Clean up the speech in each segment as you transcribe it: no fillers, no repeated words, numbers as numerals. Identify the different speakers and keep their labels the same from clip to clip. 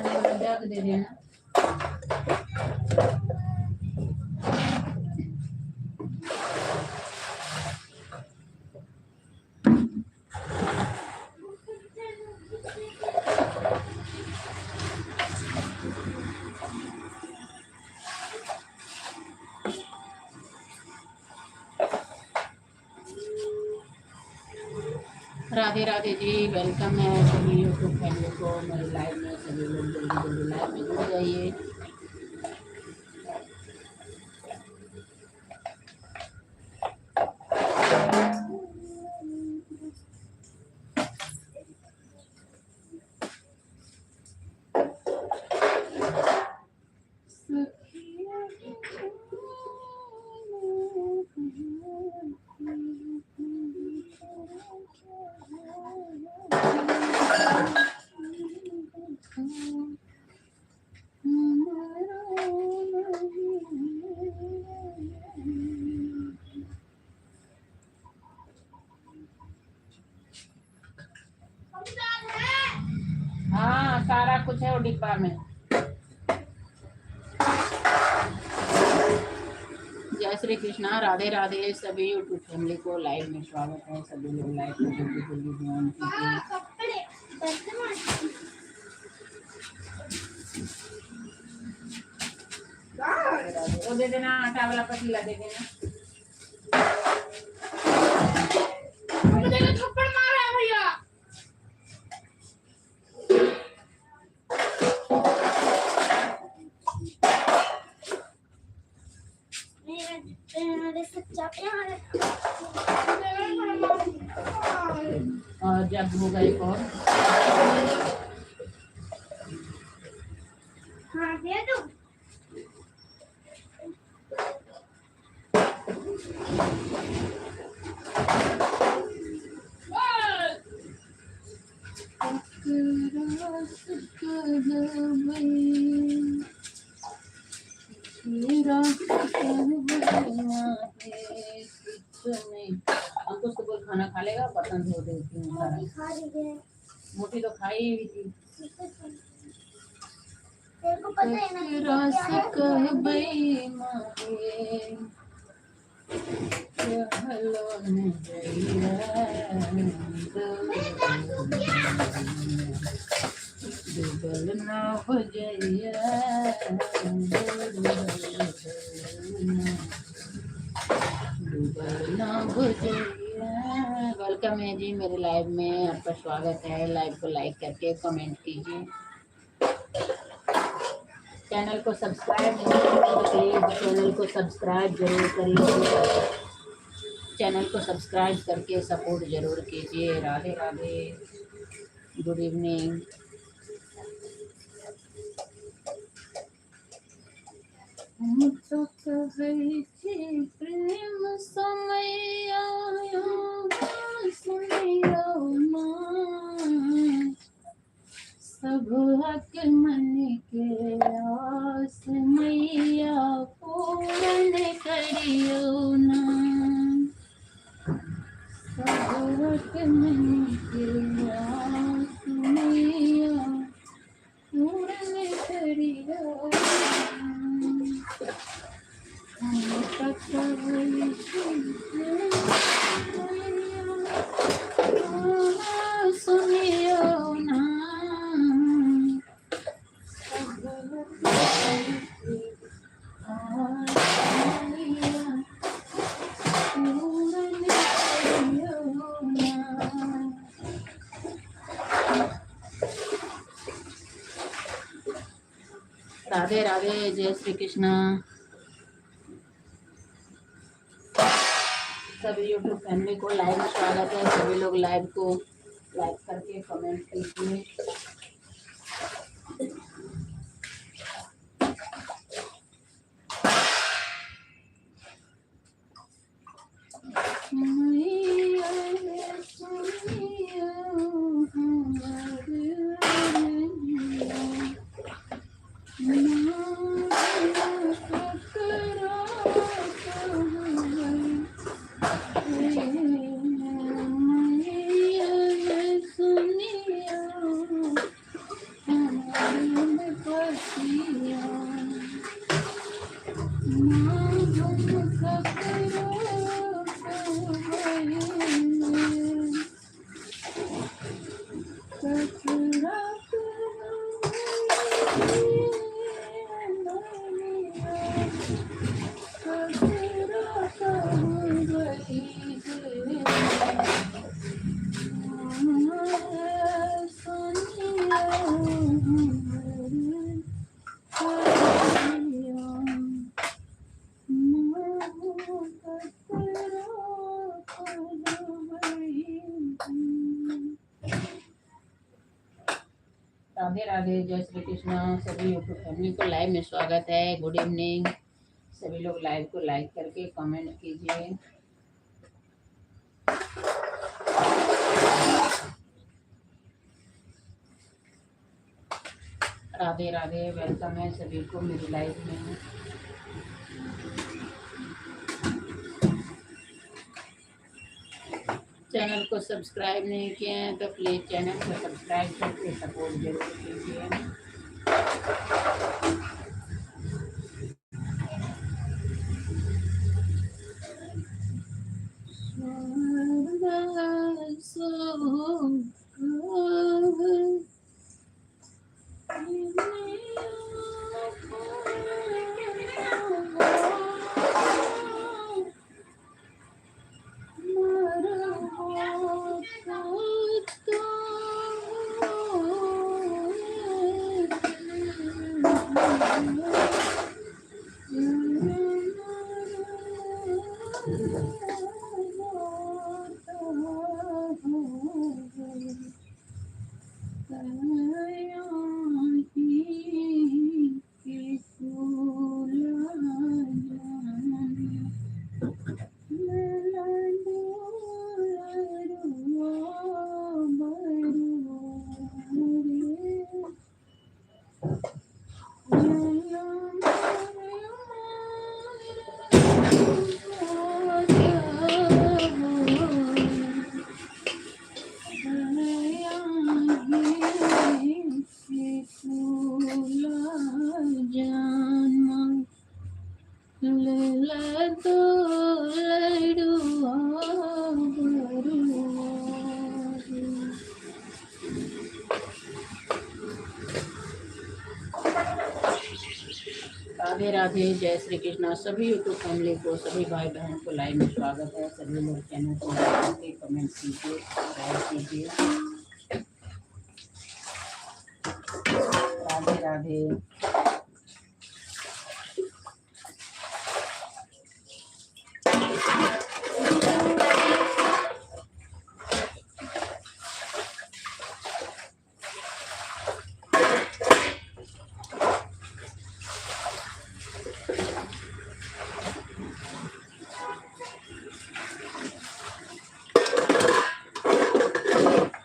Speaker 1: पानी वाला जग दे देना। राधे राधे जी, वेलकम है सभी यूट्यूब फैमिली को मेरे लाइव में। सभी लोग जल्दी जल्दी लाइव में जुड़ जाइए। हाँ, सारा कुछ है वो डिब्बा में। जय श्री कृष्णा, राधे राधे सभी यूट्यूब फैमिली को लाइव में स्वागत है। सभी लोग लाइव में जल्दी जल्दी ज्वाइन कीजिए। वो दे देना, आटा वाला पतीला दे देना। थप्पड़ मारा है भैया। और जब होगा एक और। हाँ दे दो। अंकुश तो कोई खाना खा लेगा, बर्तन धो देती हूँ। मोटी तो खाई हुई थी। तेरे को पता है ना वेलकम है जी मेरे लाइव में, आपका स्वागत है। लाइव को लाइक करके कमेंट कीजिए। चैनल को सब्सक्राइब जरूर करिए। चैनल को सब्सक्राइब करके सपोर्ट जरूर कीजिए। Radhe Radhe, good evening. तो प्रेम समय आया सब हक मन के आस मैया पूर्ण करियो ना। सब हक मन के आस मैया पूर्ण करियो सुनियो ना। राधे राधे, जय श्री कृष्णा। सभी यूट्यूब फैमिली को लाइव में स्वागत है। सभी लोग लाइव को लाइक करके कमेंट कीजिए। राधे राधे, जय श्री कृष्ण। सभी यूट्यूब फैमिली को लाइव में स्वागत है। Good evening. सभी लोग लाइव को लाइक करके कमेंट कीजिए। राधे राधे, वेलकम है सभी को मेरी लाइव में। चैनल को सब्सक्राइब नहीं किए हैं तो प्लीज़ चैनल को सब्सक्राइब करके सपोर्ट जरूर कीजिए। राधे राधे, जय श्री कृष्णा। सभी यूट्यूब फैमिली को, सभी भाई बहन को लाइव में स्वागत है। सभी लोग चैनल को लाइक करके कमेंट कीजिए, सब्सक्राइब कीजिए। राधे राधे।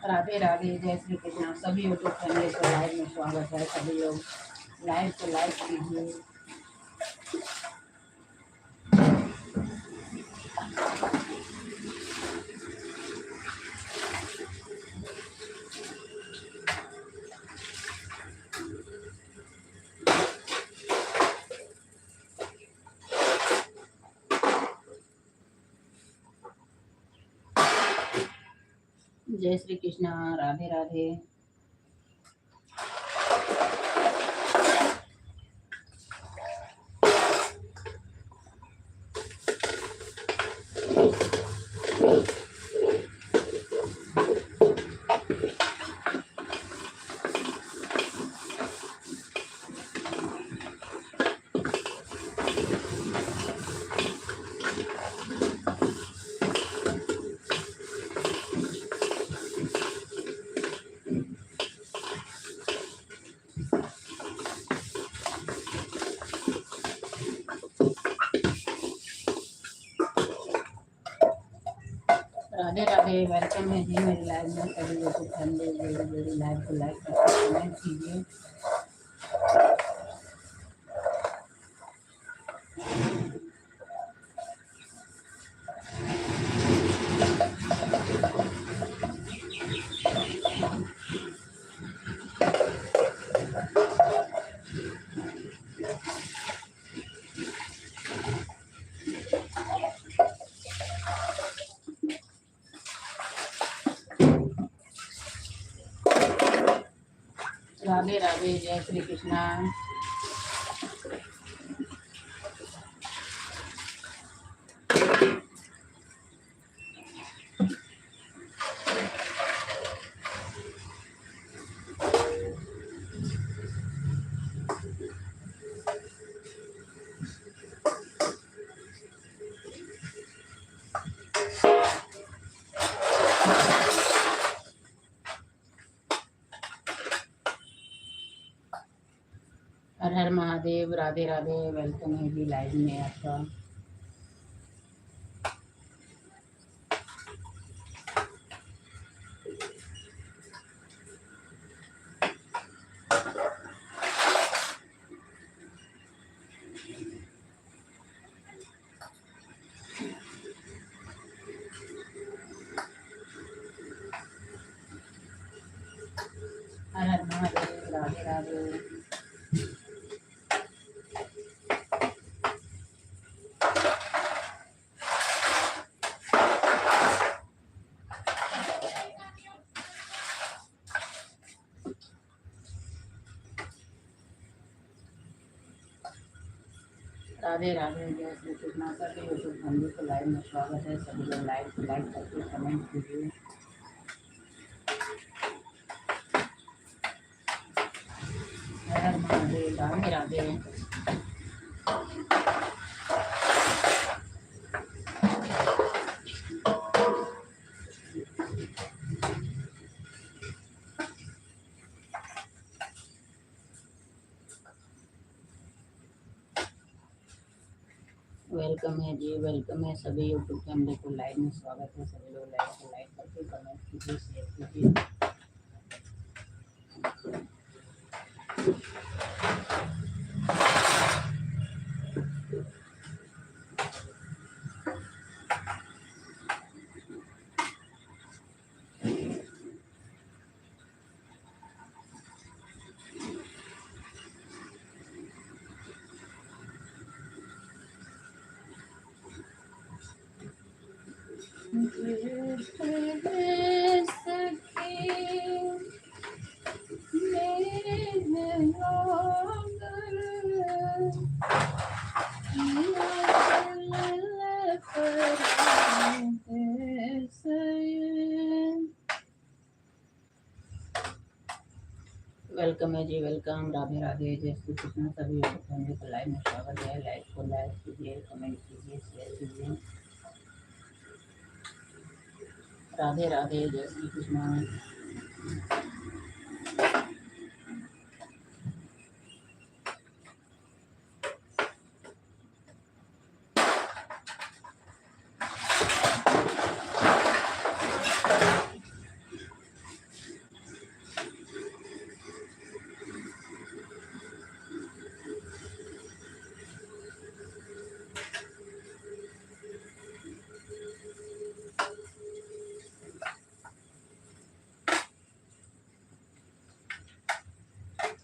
Speaker 1: राधे राधे, जय श्री कृष्ण। सभी यूट्यूब फैमिली को लाइव में स्वागत है। सभी लोग लाइव को लाइक कीजिए। जय श्री कृष्ण। राधे राधे। राधे राधे, वेलकम है जी मेरी लाइव में। सभी यूट्यूब फैमिली मेरी लाइव को लाइक करके कमेंट कीजिए। राधे जय श्री कृष्णा। हर हर महादेव, राधे राधे, वेलकम है जी लाइव में आपका। हर हर महादेव, राधे राधे। राधे राधे जय श्री कृष्णा। सभी यूट्यूब फैमिली को लाइव में स्वागत है। सभी लोग लाइव को लाइक करके कमेंट कीजिए। हर हर महादेव, राधे राधे। वेलकम है जी, वेलकम है। सभी यूट्यूब फैमिली को लाइव में स्वागत है। सभी लोग लाइव को लाइक करके कमेंट कीजिए, शेयर कीजिए। वेलकम है जी, वेलकम। राधे राधे जय श्री कृष्ण। सभी यूट्यूब फैमिली को लाइव में स्वागत है। लाइक को लाइक कीजिए, कमेंट कीजिए, शेयर कीजिए। राधे राधे जय श्री कृष्ण।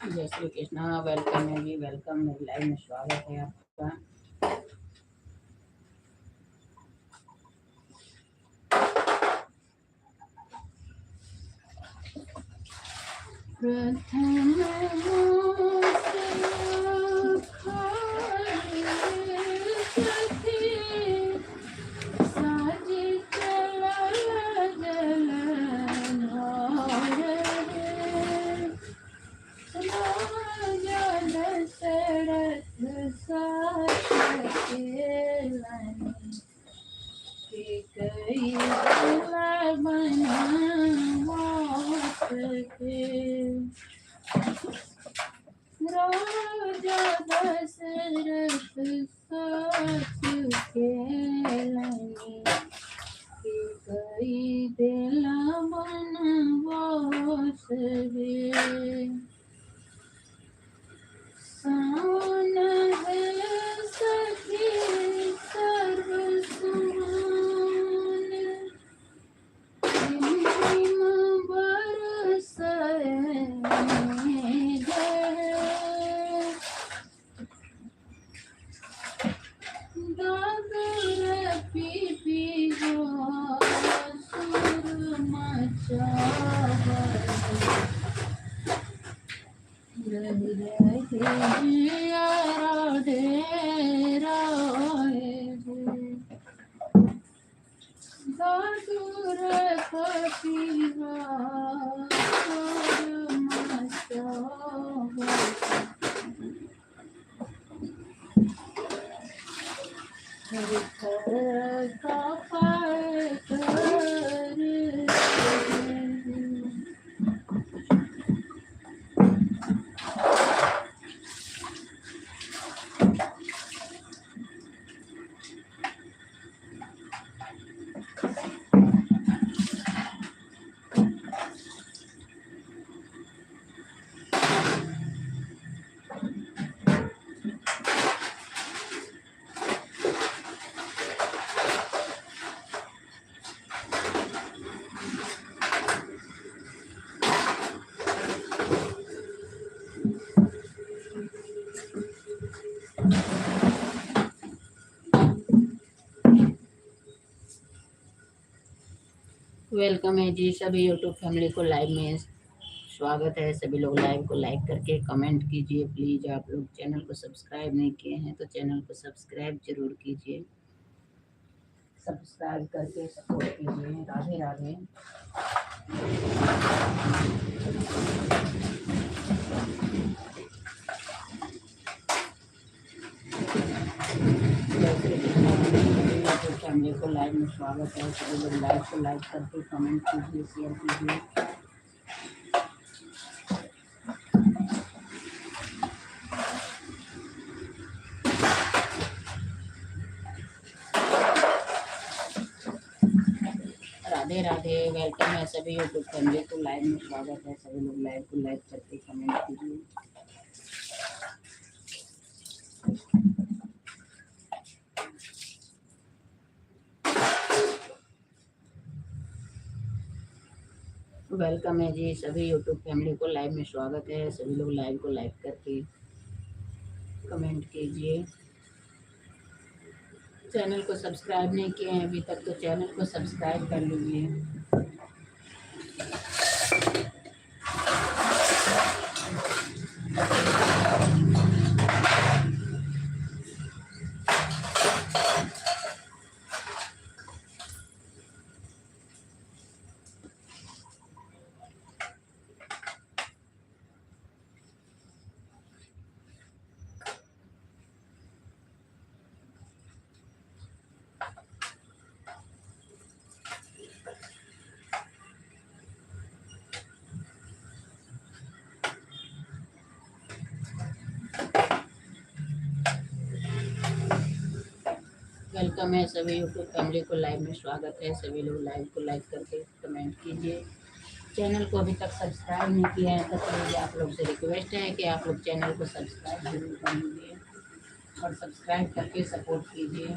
Speaker 1: जय श्री कृष्णा। वेलकम है जी, वेलकम। मेरी लाइव में स्वागत है आपका। प्रथम राजा दशरथ साथ खेलनी कई दिला बनवास रे। सान है सखी सर्व समान, हिम बरसै वेलकम है जी सभी यूट्यूब फैमिली को लाइव में स्वागत है। सभी लोग लाइव को लाइक करके कमेंट कीजिए प्लीज़। आप लोग चैनल को सब्सक्राइब नहीं किए हैं तो चैनल को सब्सक्राइब जरूर कीजिए, सब्सक्राइब करके सपोर्ट कीजिए। राधे राधे। फैमिली को लाइव में स्वागत है। सभी लोग लाइव को लाइक करके कमेंट कीजिए, शेयर कीजिए। राधे राधे। वेलकम है सभी यूट्यूब फैमिली को लाइव में स्वागत है। सभी लोग लाइव को लाइक करके कमेंट कीजिए। वेलकम है जी सभी यूट्यूब फैमिली को लाइव में स्वागत है। सभी लोग लाइव को लाइक करके कमेंट कीजिए। चैनल को सब्सक्राइब नहीं किए हैं अभी तक तो चैनल को सब्सक्राइब कर लीजिए। वेलकम है सभी यूट्यूब फैमिली को लाइव में स्वागत है। सभी लोग लाइव को लाइक करके कमेंट कीजिए। चैनल को अभी तक सब्सक्राइब नहीं किया है तो प्लीज़ आप लोग से रिक्वेस्ट है कि आप लोग चैनल को सब्सक्राइब जरूर कर लीजिए और सब्सक्राइब करके सपोर्ट कीजिए।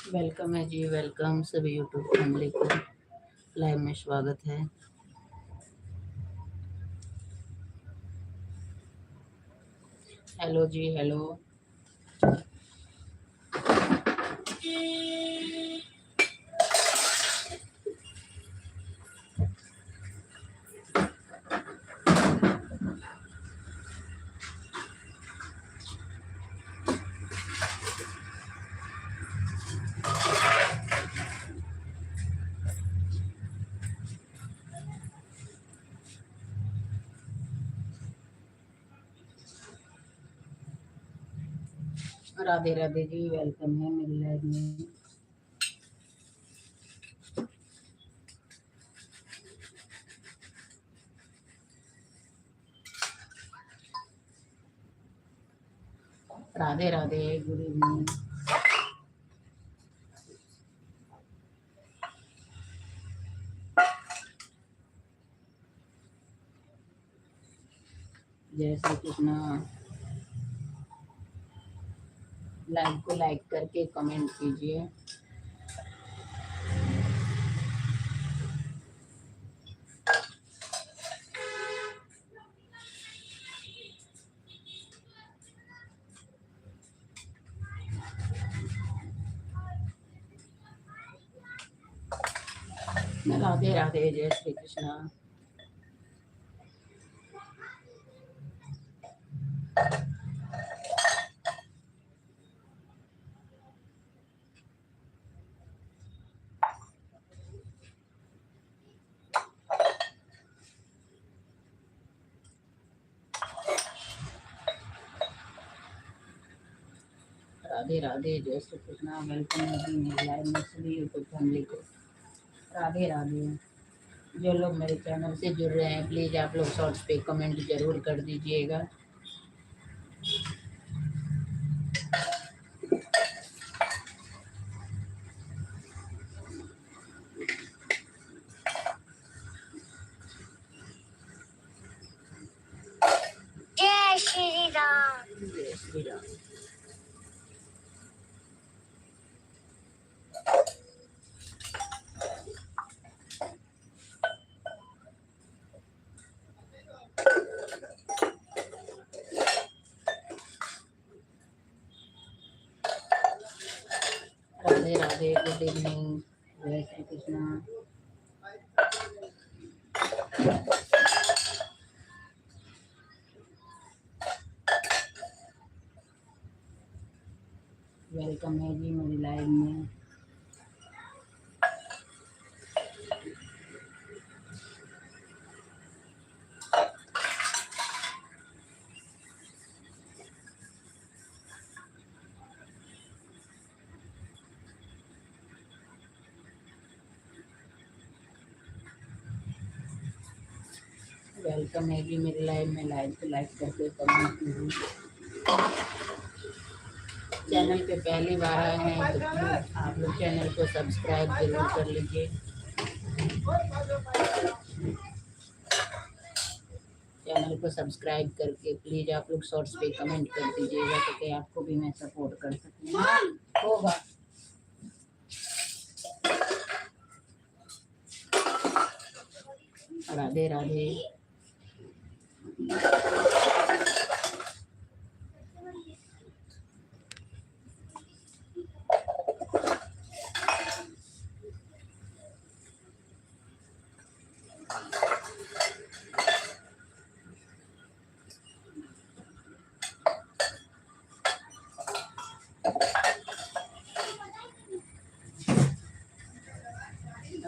Speaker 1: वेलकम है जी, वेलकम सभी यूट्यूब फैमिली को लाइव में स्वागत है। हेलो जी, हेलो। राधे राधे जी, वेलकम है मेरी लाइव में। Radhe Radhe, good evening. जय श्री कृष्णा। लाइव को लाइक करके कमेंट कीजिए। राधे राधे, जय श्री कृष्णा। राधे राधे, जय श्री कृष्णा। वेलकम है जी मेरी लाइव में सभी यूट्यूब फैमिली को। राधे राधे। जो लोग मेरे चैनल से जुड़ रहे हैं, प्लीज़ आप लोग शॉर्ट्स पे कमेंट जरूर कर दीजिएगा।
Speaker 2: जय श्री राम।
Speaker 1: जय श्री राम। राधे राधे, गुड इवनिंग, जय श्री कृष्णा। वेलकम है जी मेरी लाइव में। वेलकम है जी मेरी लाइव में। लाइव को लाइक करके कमेंट कीजिए। चैनल पे पहली बार आए हैं तो प्लीज आप लोग चैनल को सब्सक्राइब जरूर कर लीजिए। चैनल को सब्सक्राइब करके प्लीज आप लोग शॉर्ट्स पे कमेंट कर दीजिएगा ताकि आपको भी मैं सपोर्ट कर सकूँ। होगा। राधे राधे।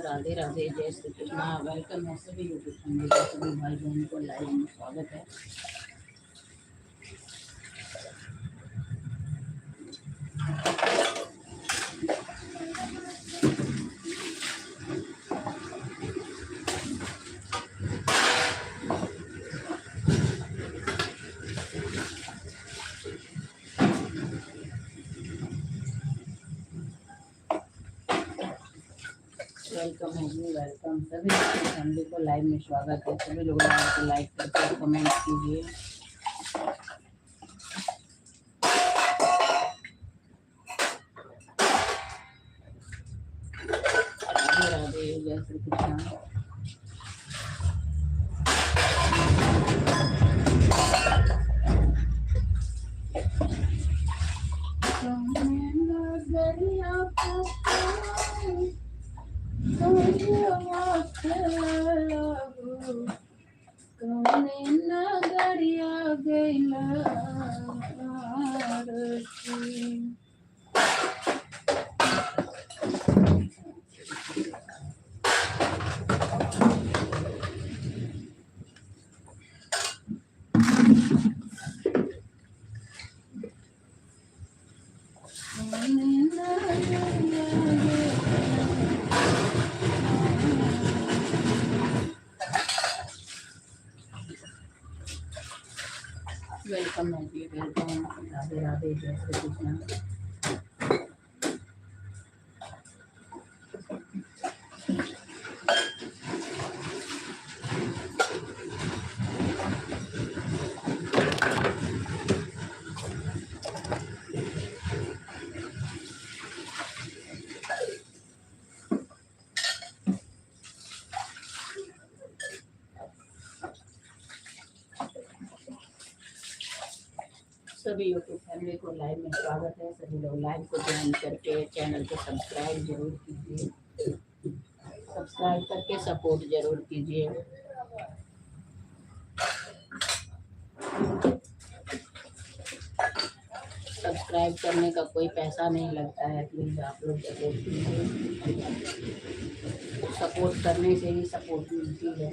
Speaker 1: राधे राधे, जय श्री कृष्णा। वेलकम है सभी यूट्यूब फैमिली को, सभी भाई बहन को लाइव में स्वागत है। वेलकम है जी, वेलकम। सभी फैमिली को लाइव में स्वागत है। सभी लोग लाइव को लाइक करके कमेंट कीजिए। राधे राधे, जय श्री कृष्णा। नगरिया गैला ओम राधे राधे, जय श्री कृष्ण। सभी यूट्यूब फैमिली को लाइव में स्वागत है। सभी लोग लाइव को ज्वाइन करके चैनल को सब्सक्राइब जरूर कीजिए, सब्सक्राइब करके सपोर्ट जरूर कीजिए। सब्सक्राइब करने का कोई पैसा नहीं लगता है, प्लीज़ आप लोग सपोर्ट कीजिए। सपोर्ट करने से ही सपोर्ट मिलती है।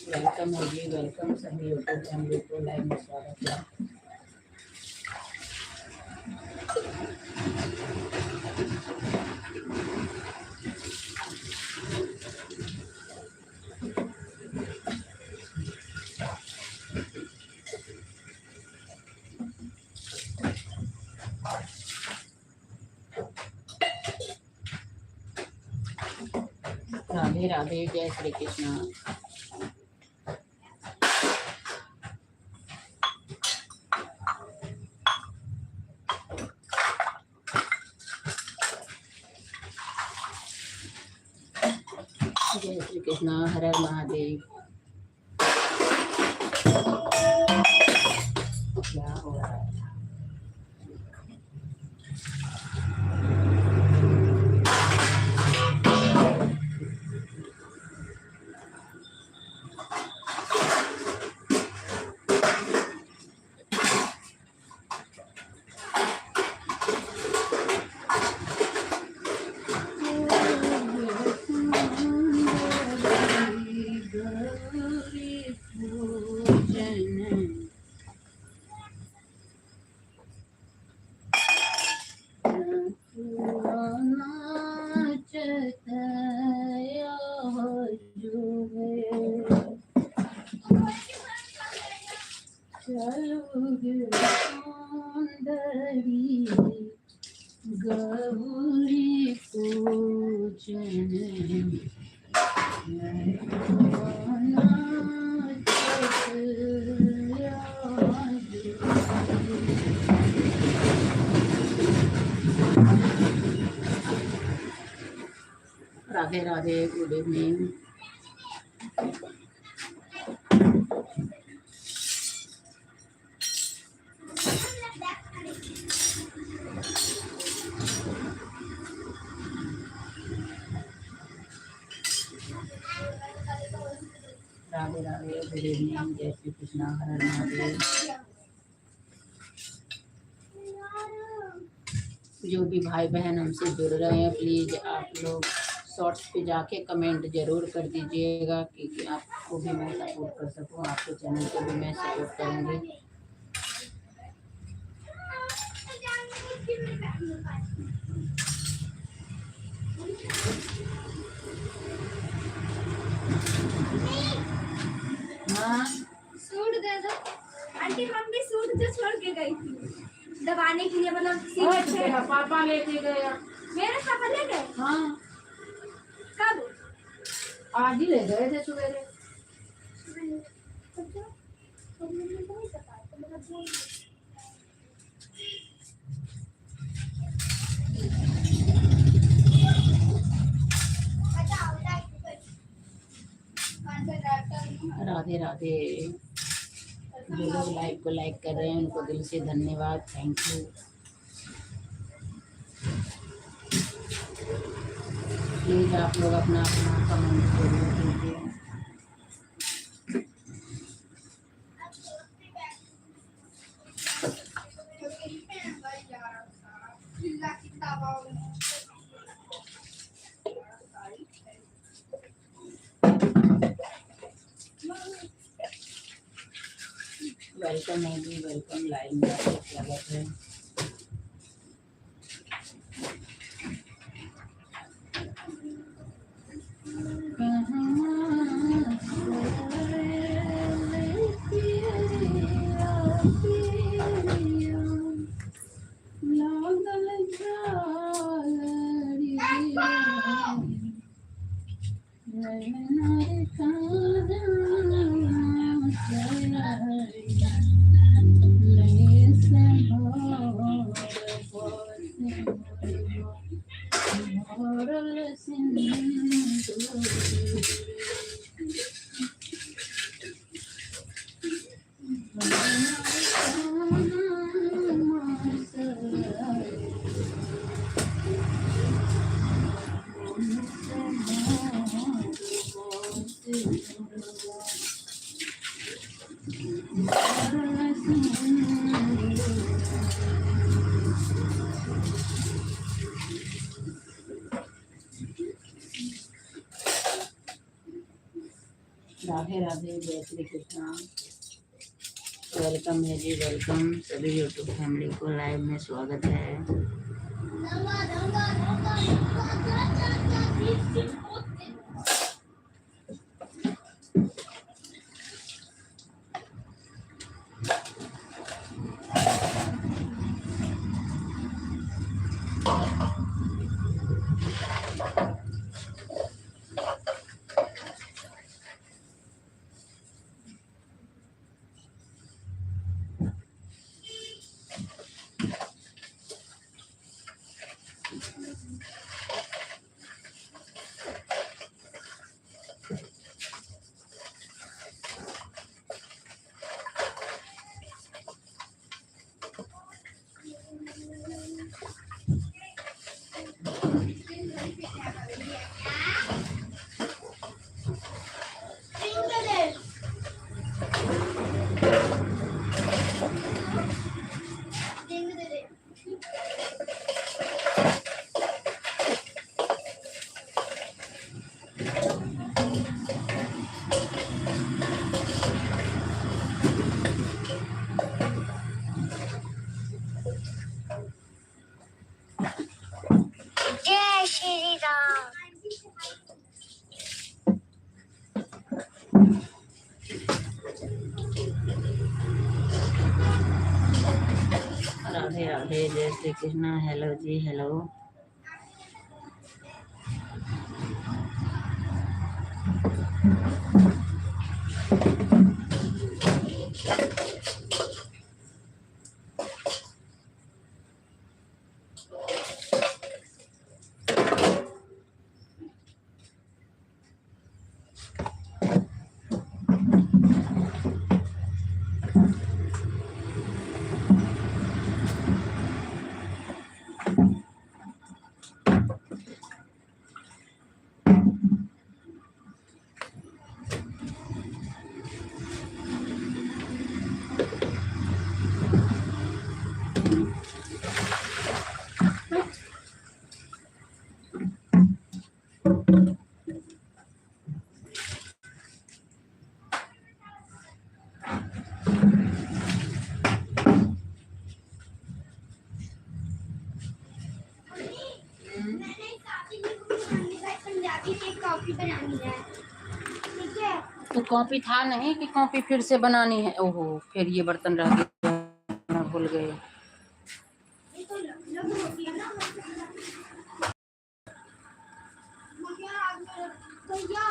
Speaker 1: वेलकम है जी, वेलकम सभी यूट्यूब फैमिली को लाइव में स्वागत है। राधे राधे, जय श्री कृष्ण। जय श्री कृष्ण, हर हर महादेव। क्या हो रहा है? गौरी पूजन Radhe Radhe, good evening. Radhe Radhe, good evening, जय श्री कृष्ण, हर हर महादेव। जो भी भाई बहन हमसे जुड़ रहे हैं, प्लीज़ आप लोग शॉर्ट्स पे जाके कमेंट जरूर कर दीजिएगा कि आपको भी मैं सपोर्ट कर सकूं, आपके चैनल को भी मैं सपोर्ट करूंगी। हाँ,
Speaker 2: सूट दे दो आंटी। मम्मी सूट जो छोड़ के गई थी दबाने के लिए, मतलब
Speaker 1: पापा लेके गया।
Speaker 2: मेरे पापा ले गए?
Speaker 1: हाँ,
Speaker 2: कब?
Speaker 1: आज ही ले गए थे सवेरे। राधे राधे। जो लोग लाइव को लाइक कर रहे हैं उनको दिल से धन्यवाद, थैंक यू। प्लीज़ आप लोग अपना अपना कमेंट जरूर कीजिए। वेलकम है जी, वेलकम, लाइव में आपका स्वागत है। राधे राधे, जय श्री कृष्णा। वेलकम है जी, वेलकम। सभी यूट्यूब फैमिली को लाइव में स्वागत है।
Speaker 2: जय श्री राम।
Speaker 1: राधे राधे, जय श्री कृष्णा। हेलो जी, हेलो।
Speaker 2: पंजाबी की कॉफी बनानी है, ठीक है?
Speaker 1: तो कॉपी था नहीं कि कॉपी फिर से बनानी है। ओहो, फिर ये बर्तन रह गए, भूल गए।
Speaker 2: ये तो लग होती है ना भैया।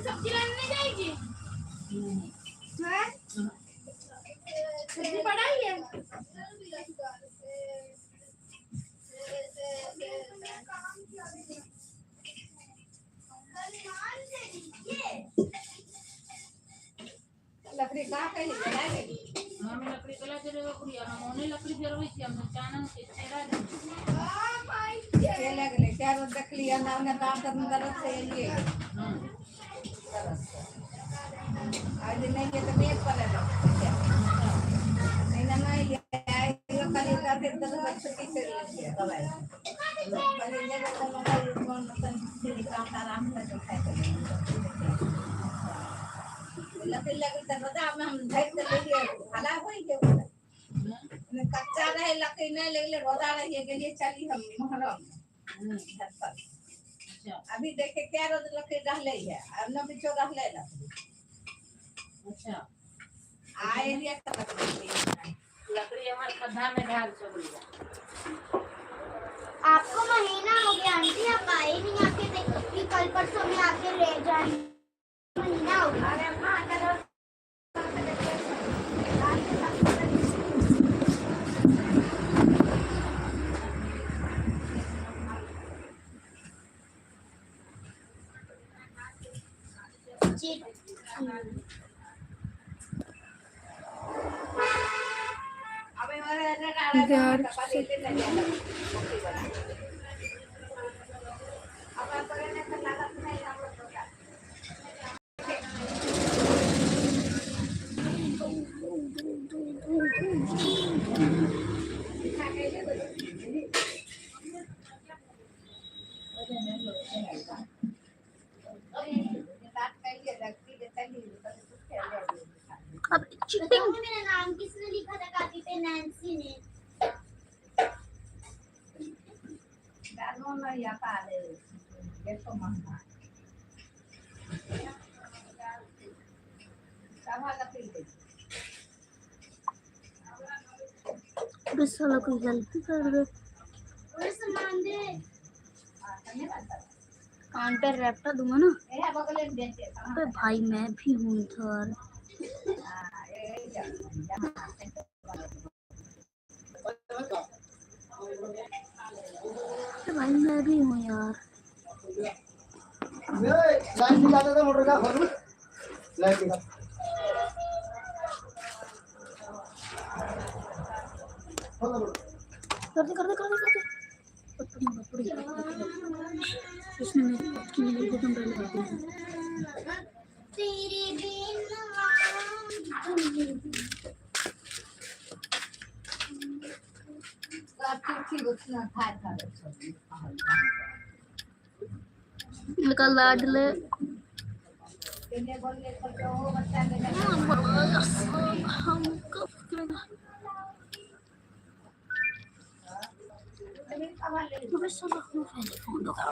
Speaker 2: सब्जी लाने नहीं जाएगी। सब्जी पड़ा ही है।
Speaker 3: लकड़ी कहाँ कहीं जला गई?
Speaker 1: हम लकड़ी कला जरे कुड़िया हम ओने लकड़ी जरवे छी हम चानन के चेहरा दे
Speaker 3: ये लगले क्या रोज देख लिया ना उन्हें काम करने दरद से ये
Speaker 1: हां
Speaker 3: आज नहीं ये तो मेज पर है नहीं ना ये कल का फिर तो छुट्टी से लिया दवाई कल ये तो मोबाइल फोन मतलब काम आराम से तो खाए लकड़ी लगी तो बता हम धैर्य से ले लिए हला होई के कच्चा रहे लकड़ी नहीं ले रोदा रही के लिए चली हम मोहरम घर पर
Speaker 1: अच्छा
Speaker 3: अभी देखे क्या रोज लकड़ी रहले है अब न बिचो रहले लकड़ी
Speaker 1: अच्छा
Speaker 3: आए एरिया का
Speaker 1: लकड़ी हमारे खड्डा में ढाल चली
Speaker 2: आपको महीना हो गया आंटी, आप आए नहीं, आके देखो कि कल परसों में आके ले जाए। महीना हो गया। अरे मां चलो
Speaker 3: अबे हमारे यार से अब पर ने तो लागत नहीं हम लोग का
Speaker 2: अब चीटिंग मेरा नाम किसने लिखा था कापी पे? नैंसी ने।
Speaker 3: दानो ना या पाले ये तो महंगा सावा लकड़ी दे
Speaker 2: बस साला कोई गलती कर दे। और सामान दे
Speaker 4: काउंटर रैपटा दूंगा ना।
Speaker 3: ए बगल में देते
Speaker 4: अबे भाई मैं भी हूँ इधर। अबे भाई मैं भी हूँ यार।
Speaker 5: लाइट निकालता था मोटर का खोल लाइट निकाल
Speaker 4: कर दे। पड़ी इसने मेरी को तुम पहले कर दिया।
Speaker 2: तेरे बिना
Speaker 3: ठीक उतना था
Speaker 4: लगा लाडले
Speaker 3: इन्हें बोलने को तो वो बच्चा ने
Speaker 4: हम कब अबे साला क्यों पहले फोन लगा।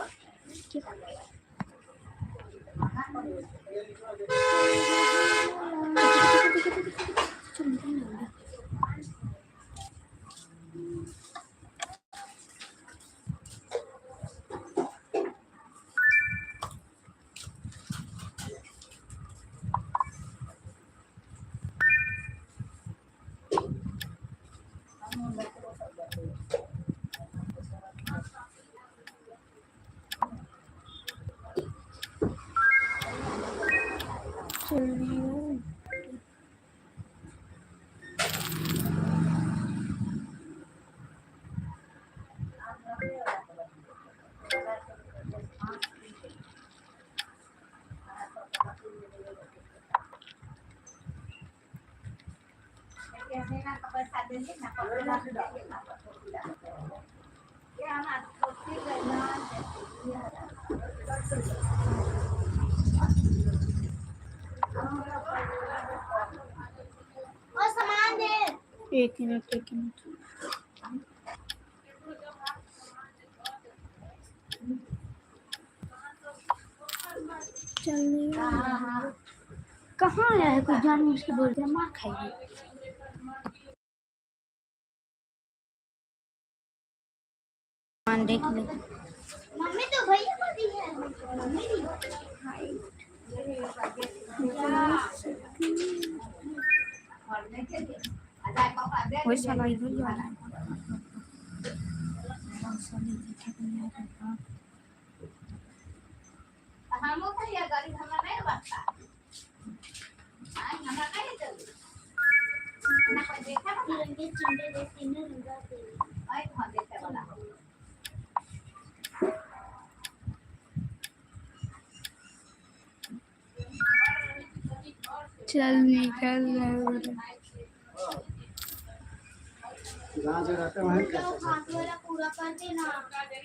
Speaker 3: कैसे ना पैसा दे ना पकड़ा ना क्या ना सोची गया
Speaker 2: और सामान दे
Speaker 4: एक मिनट चल कहाँ आया है कोई जान मुझके बोलते हैं मार खाइए। मान देख ले
Speaker 2: मम्मी तो भैया को दी है मम्मी दी
Speaker 4: वही साला इधर जा रहा है।
Speaker 3: हम लोग ये गाड़ी हमारा नहीं बचता आज हमारा नहीं चल ना कोई देखा ना
Speaker 2: तिरंगे झंडे जैसे न लगा दे
Speaker 3: आई कहां देखते वाला
Speaker 4: चल निकल
Speaker 5: जहाँ से रहते हैं वहीं
Speaker 2: वो हाथ वाला पूरा कर देना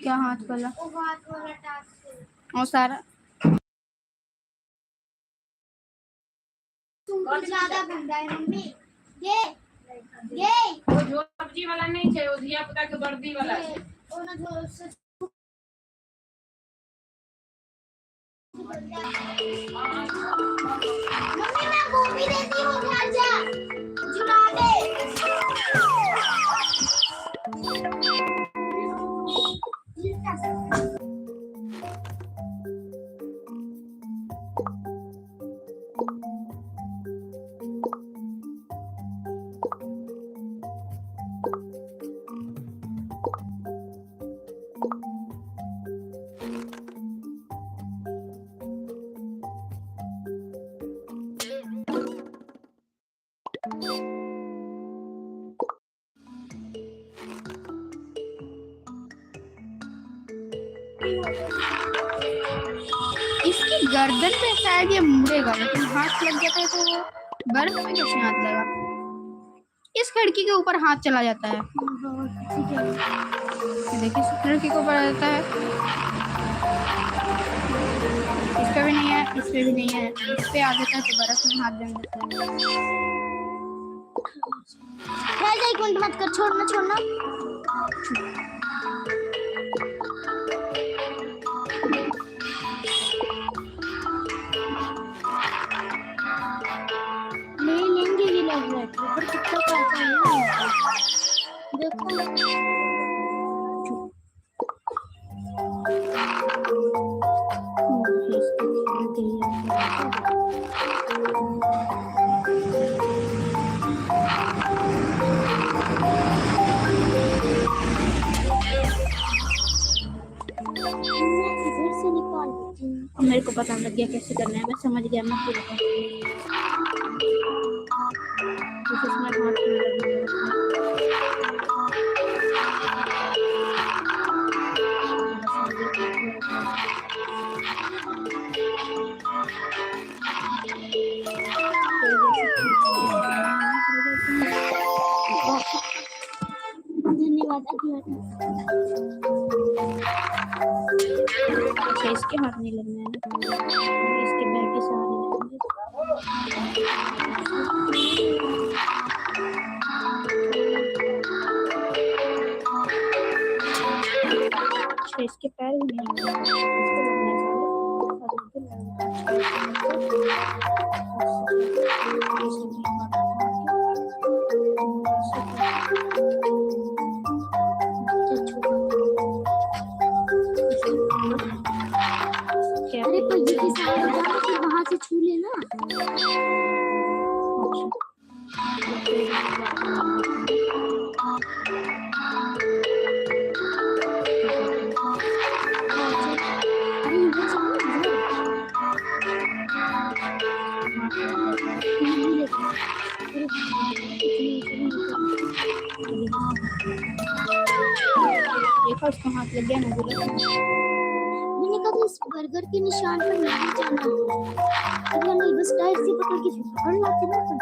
Speaker 4: क्या हाथ वाला
Speaker 2: वो हाथ वाला टास्क
Speaker 4: और सारा
Speaker 2: तुमको ज्यादा गंदा है मम्मी ये
Speaker 1: वो जोजी वाला नहीं चाहिए, वो धिया पुता के वर्दी वाला है।
Speaker 2: वो ना जो से मम्मी मैं गोभी देती हूँ घर जा जुड़ा दे
Speaker 4: इसकी गर्दन पे शायद ये मुड़ेगा, लेकिन हाथ लग जाता है तो वो बर्फ में कैसे हाथ लगा। इस खिड़की के ऊपर हाथ चला जाता है। देखिए इस खिड़की के ऊपर आ जाता है, इस पे भी नहीं है, इस पे भी नहीं है, इस पे आ जाता है तो बर्फ में हाथ जम जाता है।
Speaker 2: एक मिनट मत कर छोड़ना ले लेंगे ये लग रहा है पर कितना पैसा है देखो
Speaker 4: मेरे को पता लग गया कैसे करना है, मैं समझ गया। मैं पूरा इसमें हाथ नहीं लगेगा।
Speaker 2: धन्यवाद।
Speaker 4: अच्छा, इसके हाथ नहीं लगना है ना, इसके बैक के सहारे लगेंगे। अच्छा, इसके पैर भी नहीं लगना है, इसको लगना चाहिए और इधर लगना
Speaker 2: अरे पर ये किस साइड जाना, फिर वहां से छू लेना। अरे इधर जाओ,
Speaker 4: देखो उसको हाथ लग गया ना, बोला
Speaker 2: मैंने कहा इस बर्गर के निशान पर नहीं जाना। अगर नहीं बस टायर से पकड़ के फिर पकड़ लाते ना अपन।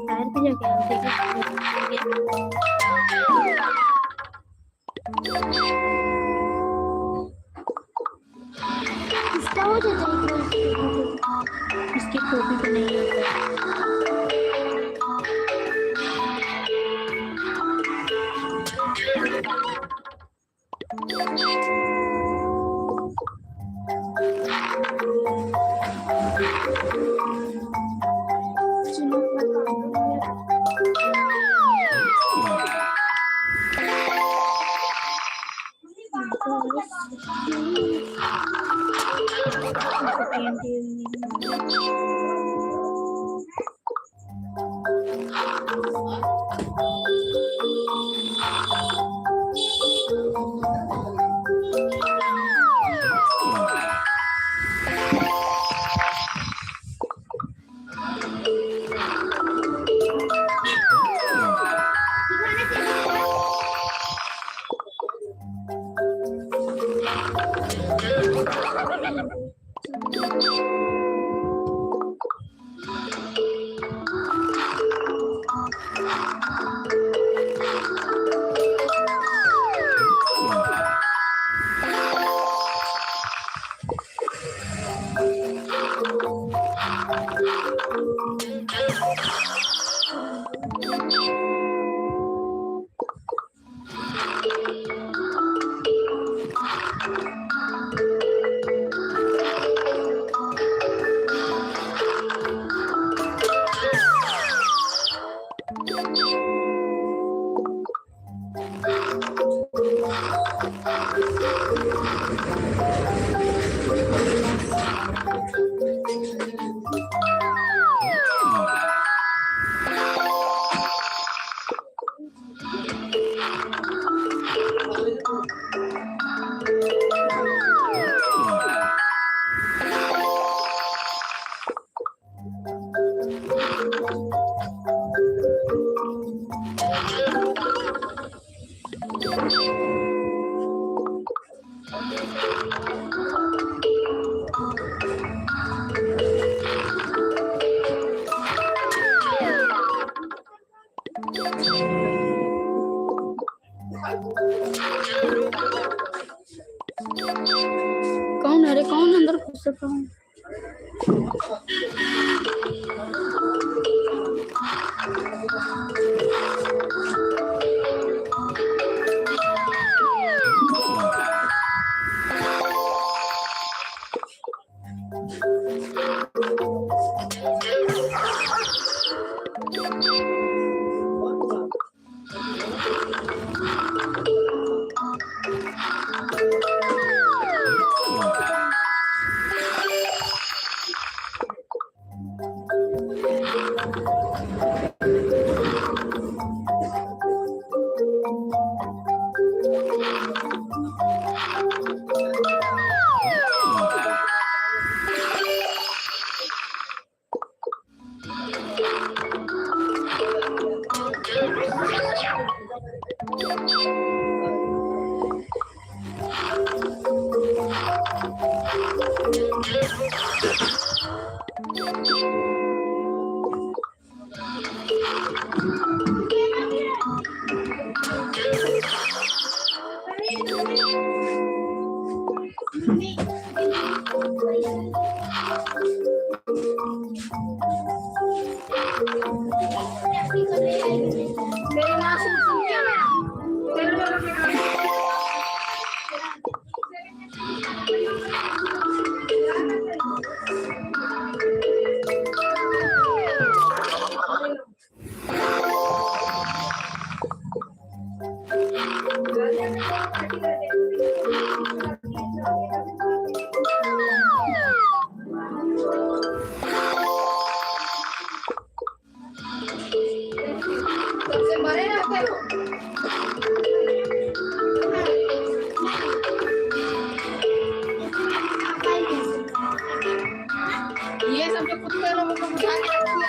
Speaker 4: टायर पे जाके देखो
Speaker 2: इसका हो जाता है।
Speaker 4: इसकी टोपी पे नहीं होता।
Speaker 2: चलो अपना काम
Speaker 4: कौन? अरे कौन अंदर घुस सकता हूँ?
Speaker 3: सबसे बड़े रहते हो ये सब जो कुत्ते लोगों को बुझा के रखती है।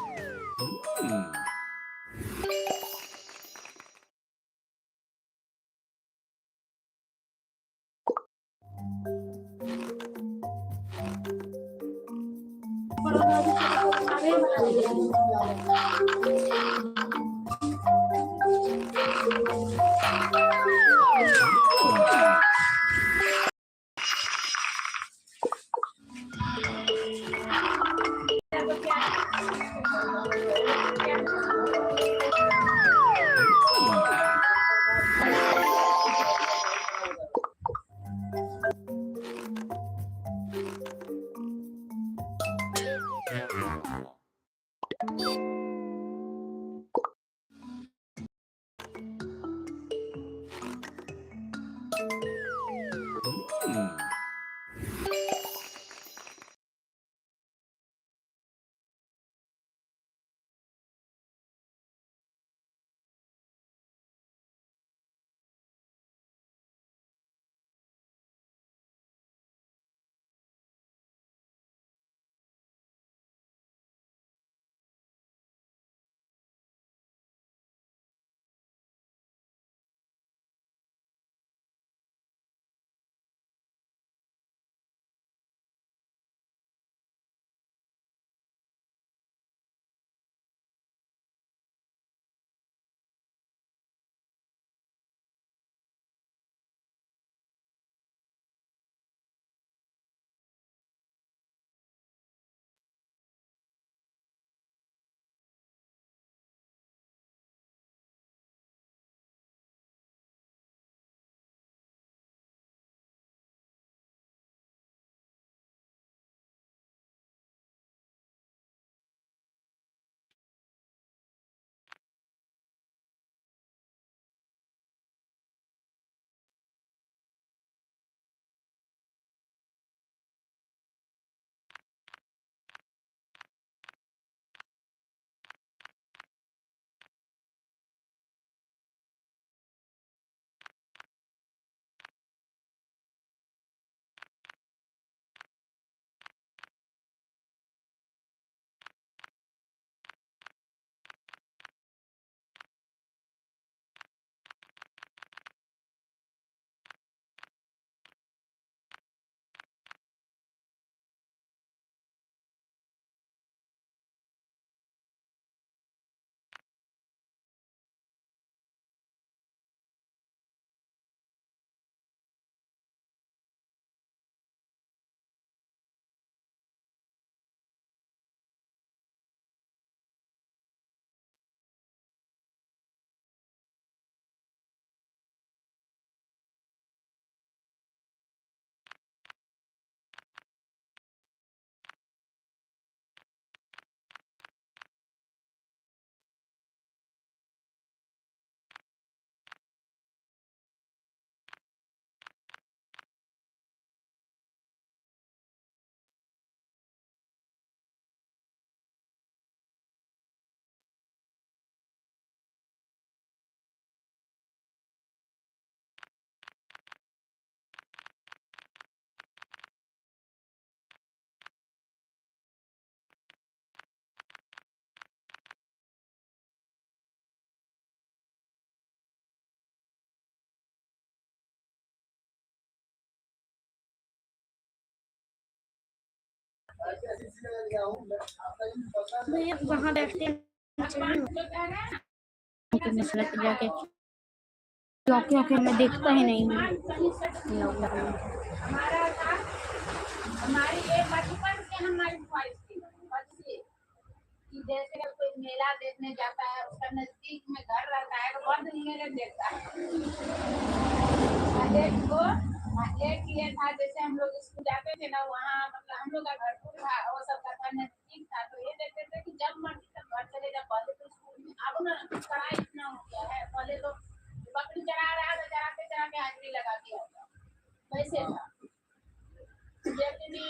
Speaker 4: भैया वहाँ बैठते हैं मसलत जाके क्योंकि मैं देखता ही नहीं हूँ।
Speaker 3: हमारा था हमारी ये बचपन से हमारी ख्वाहिश थी बच्चे कि जैसे अगर कोई मेला देखने जाता है उसका नजदीक में घर रहता है तो बहुत मेले देखता है। एक ये था जैसे हम लोग स्कूल जाते थे ना वहाँ मतलब हम लोग का घर दूर था वो सब का घर नजदीक था तो ये देखते थे कि जब मर्जी तब घर चले जाओ। पहले तो स्कूल में अब ना पढ़ाई इतना हो गया है पहले तो बकरी चरा रहा है तो चराते चराते
Speaker 1: के हाजिरी लगा के आता, वैसे था। जैसे भी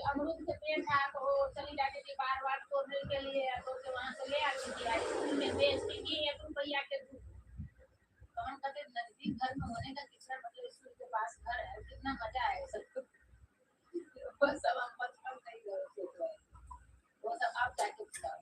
Speaker 1: अमरूद के पेड़ था तो वो चली जाती थी बार बार तोड़ने के लिए, तो वहां से ले आती थी स्कूल में बेचती थी 1 रुपया के दूध। तो हम कहते नजदीक घर में होने का कितना मतलब स्कूल के पास घर है, कितना मजा है सबको। वो सब हम बचपन में ही करते थे, वो सब आप जाके बताओ।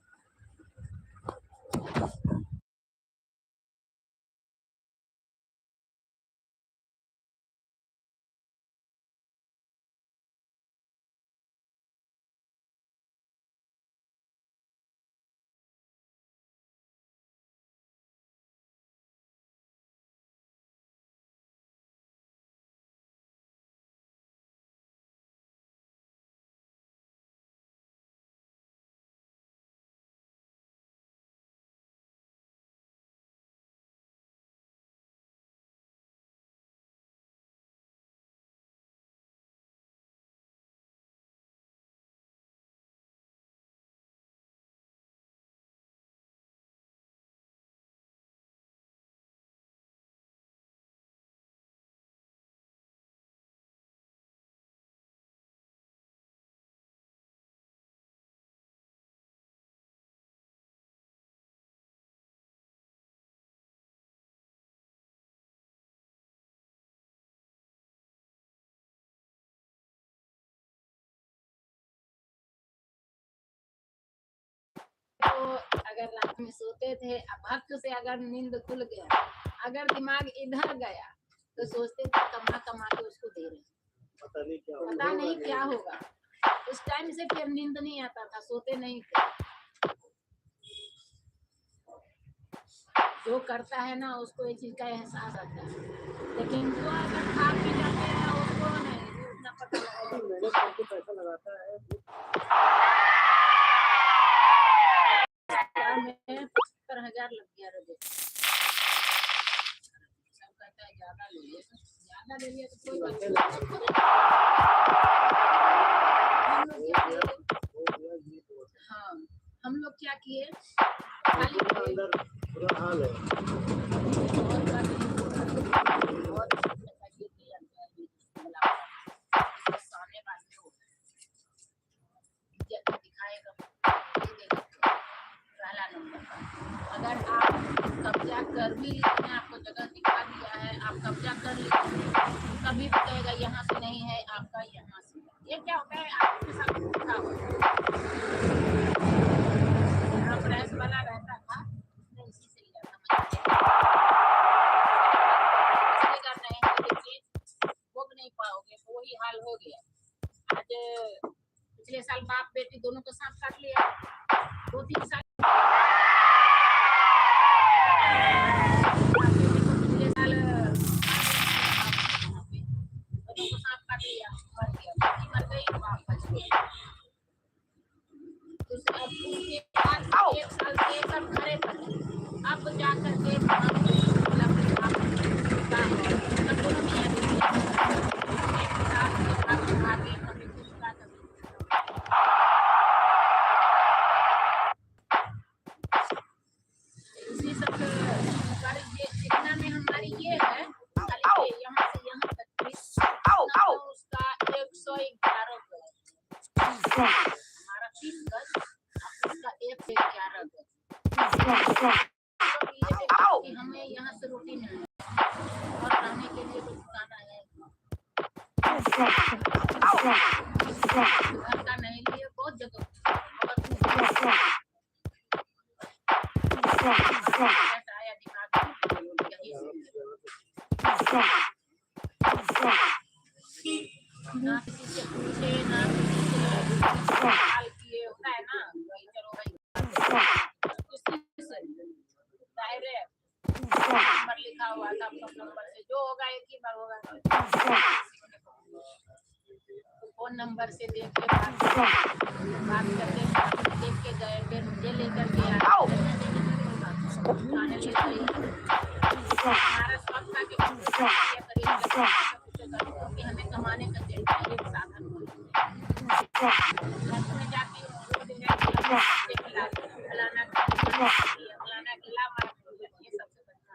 Speaker 1: तो अगर रात में सोते थे, भक्त से अगर नींद खुल गया, अगर दिमाग इधर गया तो सोचते थे कमा कमा के उसको दे रहे हैं, पता नहीं क्या होगा। उस टाइम से फिर नींद नहीं आता था, सोते नहीं थे। जो करता है ना उसको ये चीज का एहसास आता है, लेकिन जो अगर खा पी जाते हैं उसको नहीं उतना पता लगता।
Speaker 5: मेहनत करके पैसा लगाता है।
Speaker 1: में 75,000 लग गया रजे। सब कहता है ज्यादा ले लिया तो कोई बात नहीं। हाँ, हम लोग क्या किए, खाली
Speaker 5: अंदर बुरा हाल है। अगर आप कब्जा कर भी लेते हैं, आपको जगह दिखा दिया है, आप कब्जा कर लेते हैं, कभी भी कहेगा यहाँ से नहीं है आपका, यहाँ से। ये क्या होता है आपके साथ धोखा होता है। यहाँ प्रेस वाला रहता था, इसी से लिया था नहीं भोग नहीं पाओगे, तो वही हाल हो गया। आज पिछले साल बाप बेटी दोनों को सांप काट लिया, 2-3 साल पिछले साल दोनों को सांप काट लिया, मर गया, बेटी मर गई, बाप बच गया। तो अब उसके बाद 1 साल से सब घरे पर अब जाकर के हमारा 30 गज, उसका 111 गज। कि हमें यहाँ से रोटी मिल और रहने के लिए कुछ खाना है, घर का नहीं लिए, बहुत जगह आया दिमाग ना किसी से पूछे ना किसी से सवाल किए, होता है ना भाई, चलो भाई डायरेक्ट नंबर लिखा हुआ था, अपना नंबर से जो होगा एक ही बार होगा। तो फोन नंबर से देख के बात करके देख के गए, फिर मुझे लेकर के आने ले गई। हमारा शौक था कि हमें कमाने का एक साधन में जाती हूँ, फलाना खिला ये सबसे बचना।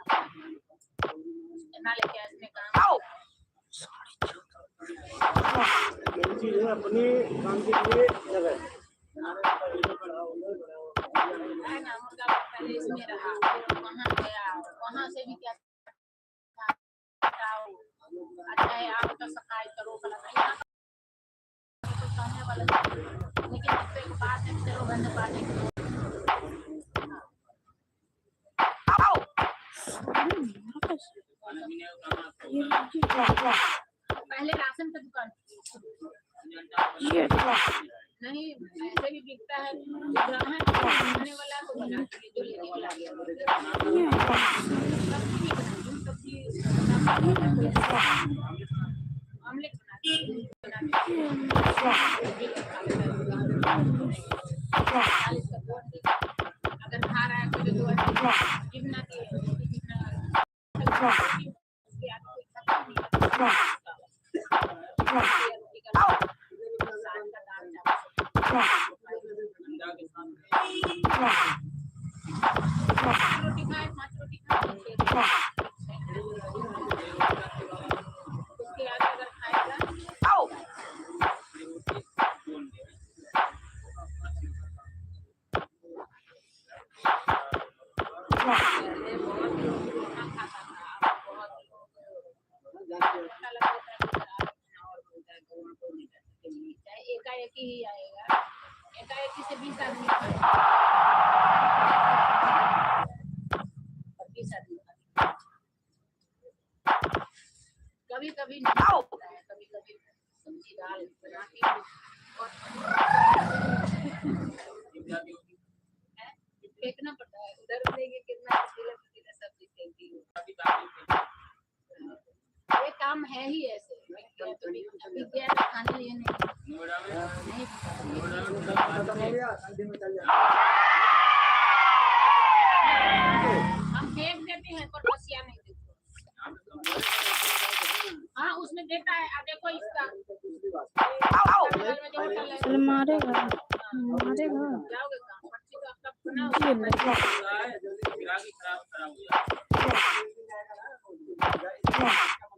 Speaker 5: इतना लेके आए, इसमें काम
Speaker 6: मेन चीज है अपनी काम के लिए जगह
Speaker 5: है ना। मुर्गा पहले इसमें रहा, फिर वहाँ गया, वहाँ से भी क्या अच्छा है आप तो सफाई करो भला नहीं, तो सामने वाला लेकिन इससे एक बात है, चलो गंद पानी पहले राशन का दुकान नहीं ऐसे भी बिकता है, खाने वाला को बना के जो लेने वाला ऑमलेट अगर खा रहा है तो जितना रोटी खाए 5 रोटी खाए उसके बाद अगर खाएगा एकाएक ही आएगा, एकाएक से 20 आदमी 20 आदमी कभी कभी नहीं होता है, कभी कभी सब्जी दाल बनाती हूँ फेंकना पड़ता है, उधर लेके कितना सब्जी फेंकती हूँ। ये काम है ही ऐसे, अभी गया खाने लिए नहीं हम फेंक देते हैं पर बसिया नहीं देते। हाँ उसमें देता है, अब देखो इसका
Speaker 4: मारेगा
Speaker 5: जाओगे काम पर्ची तो आपका बना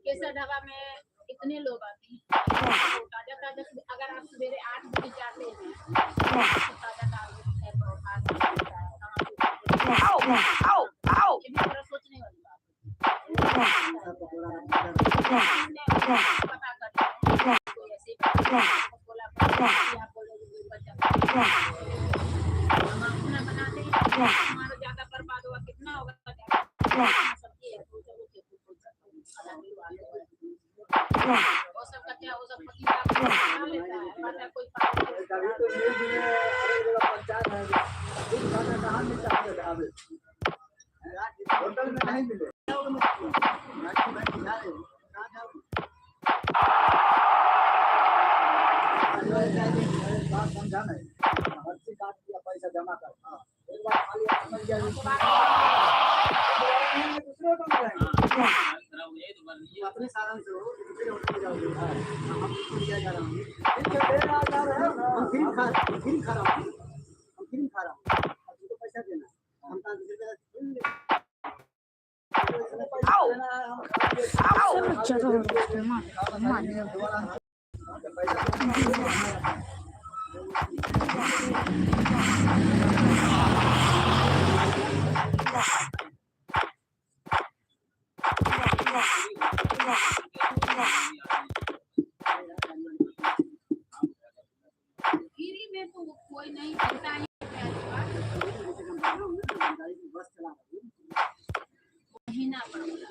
Speaker 5: कैसा ढाबा में इतने लोग आते हैं, ताजा ताजा अगर आप सवेरे 8 बजे जाते हैं ताजा ताजा सोचने वाली बात पता करते कोई ऐसे बोला हम अपना बनाते हैं, हमारा ज्यादा बर्बाद हुआ कितना होगा सब्जी है वो सब का क्या, वो सब खा लेता है, पता कोई
Speaker 6: होटल में नहीं मिले समझाना है काट दिया पैसा जमा कर एक बार खाली समझ गया दूसरे को मिलाएंगे अपने साधन से हो दूसरे होटल में जाओगे हम क्या जा रहा हूँ हम क्रीम खा रहा हूँ तुमको पैसा देना हम
Speaker 5: गिरी में तो कोई नहीं करता है,
Speaker 6: बस चला
Speaker 5: महीना पड़ेगा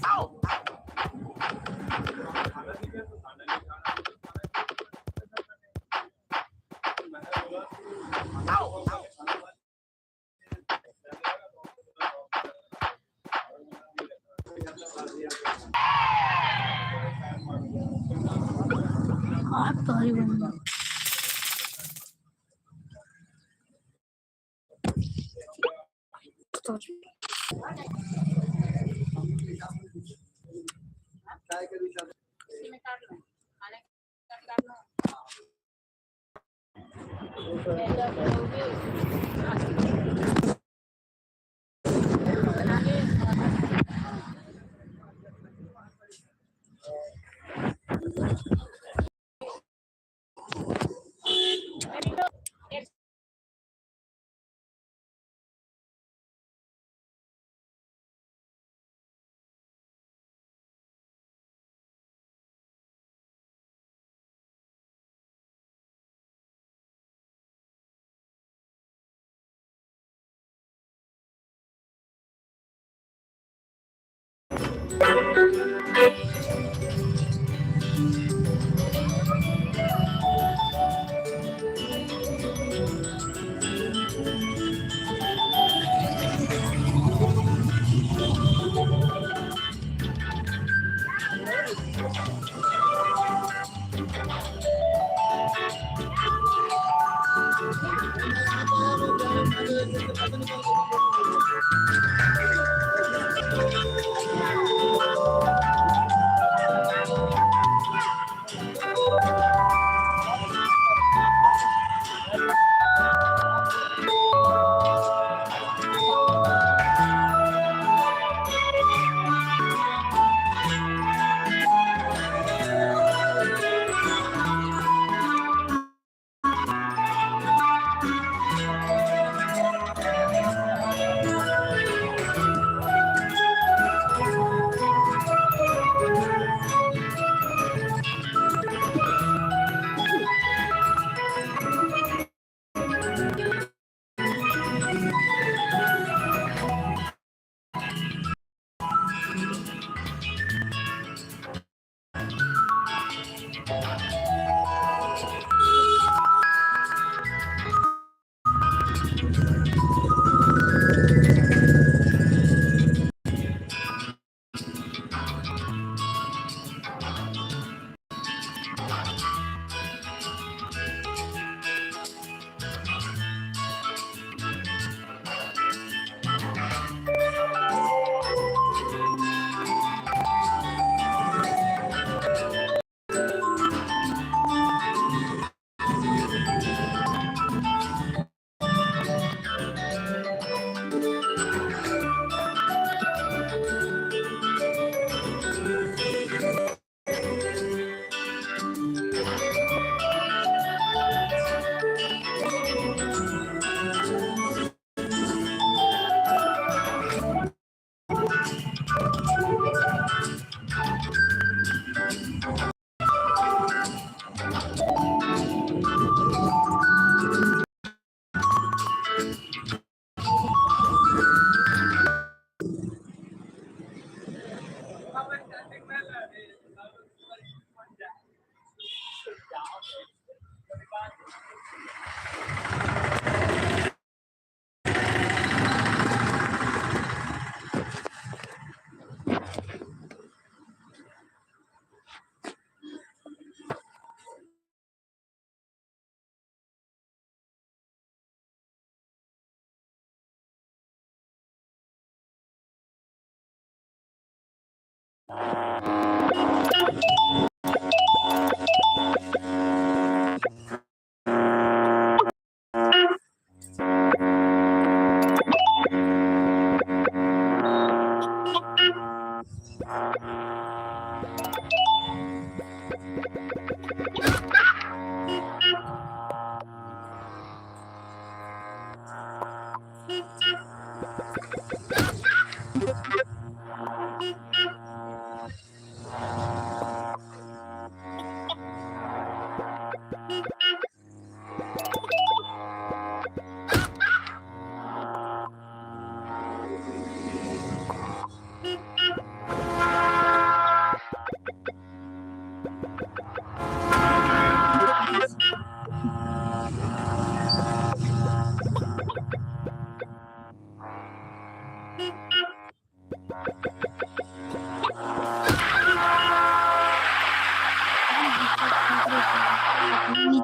Speaker 6: Ow!
Speaker 4: आप तो ही बंदा तो
Speaker 6: चाय के भी सब
Speaker 5: इसी में काट लो, खाने का काट लो। ऐसा करोगे, बना के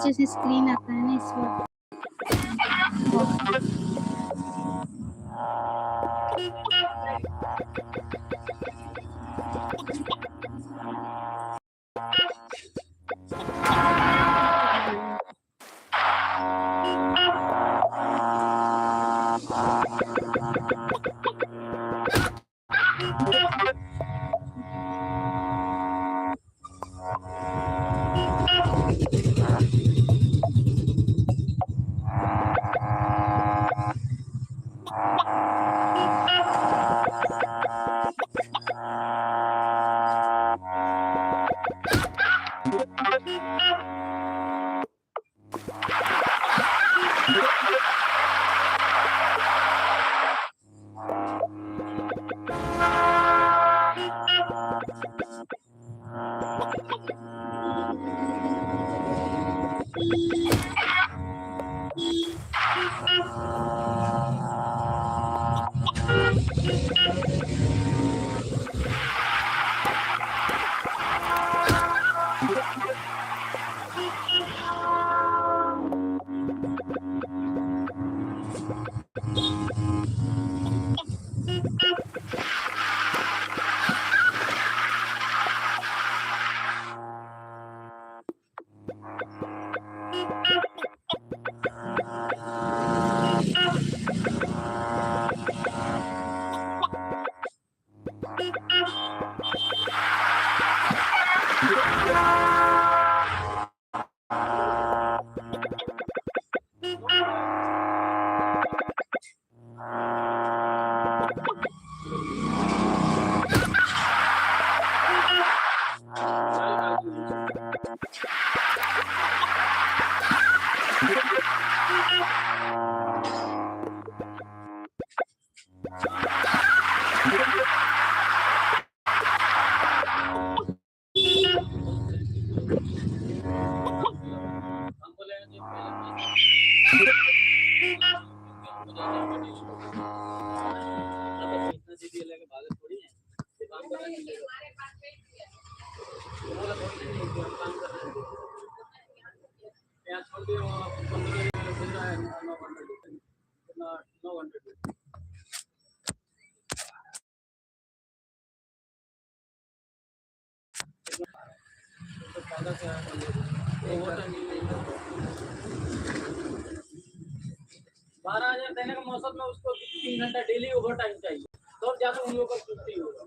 Speaker 4: नीचे से स्क्रीन आता है ना इस वक्त।
Speaker 6: बारह हजार देने का मौसम में उसको 3 घंटा डेली ओवर टाइम चाहिए, तो ज्यादा उन लोगों का कुश्ती होगा।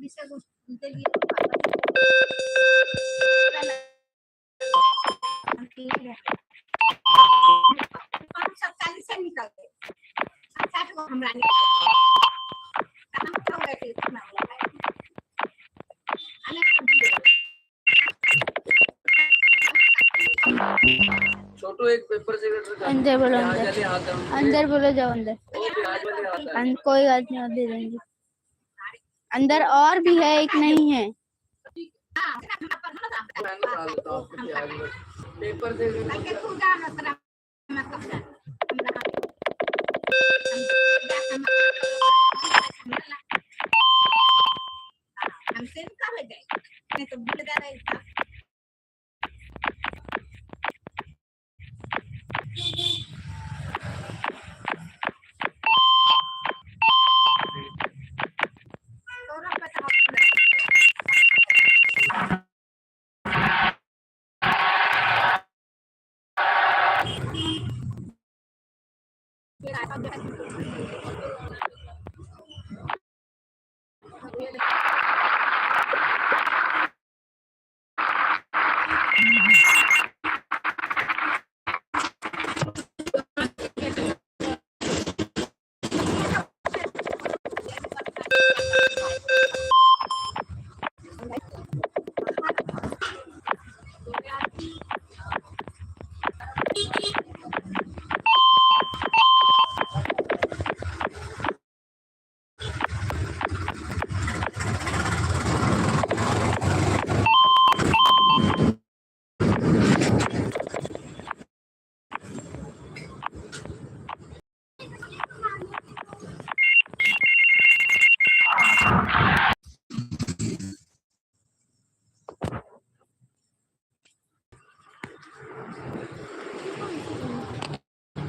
Speaker 3: bisa interview nanti ya 5-7 kali saya निकलते अच्छा को हमरा नहीं हम तो बैठे इतना लगा अनेक
Speaker 6: छोटू एक पेपर से
Speaker 4: अंदर बोलो अंदर
Speaker 6: चले आता हूँ
Speaker 4: अंदर बोलो जाओ अंदर कोई बात नहीं और दे देंगे अंदर और भी है एक नहीं है
Speaker 6: पेपर से
Speaker 3: लगे तू जा ना तेरा मैं कब जा हमसे कब जाए नहीं तो भूल जा रहा था थोड़ा पता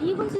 Speaker 4: ये कौन सी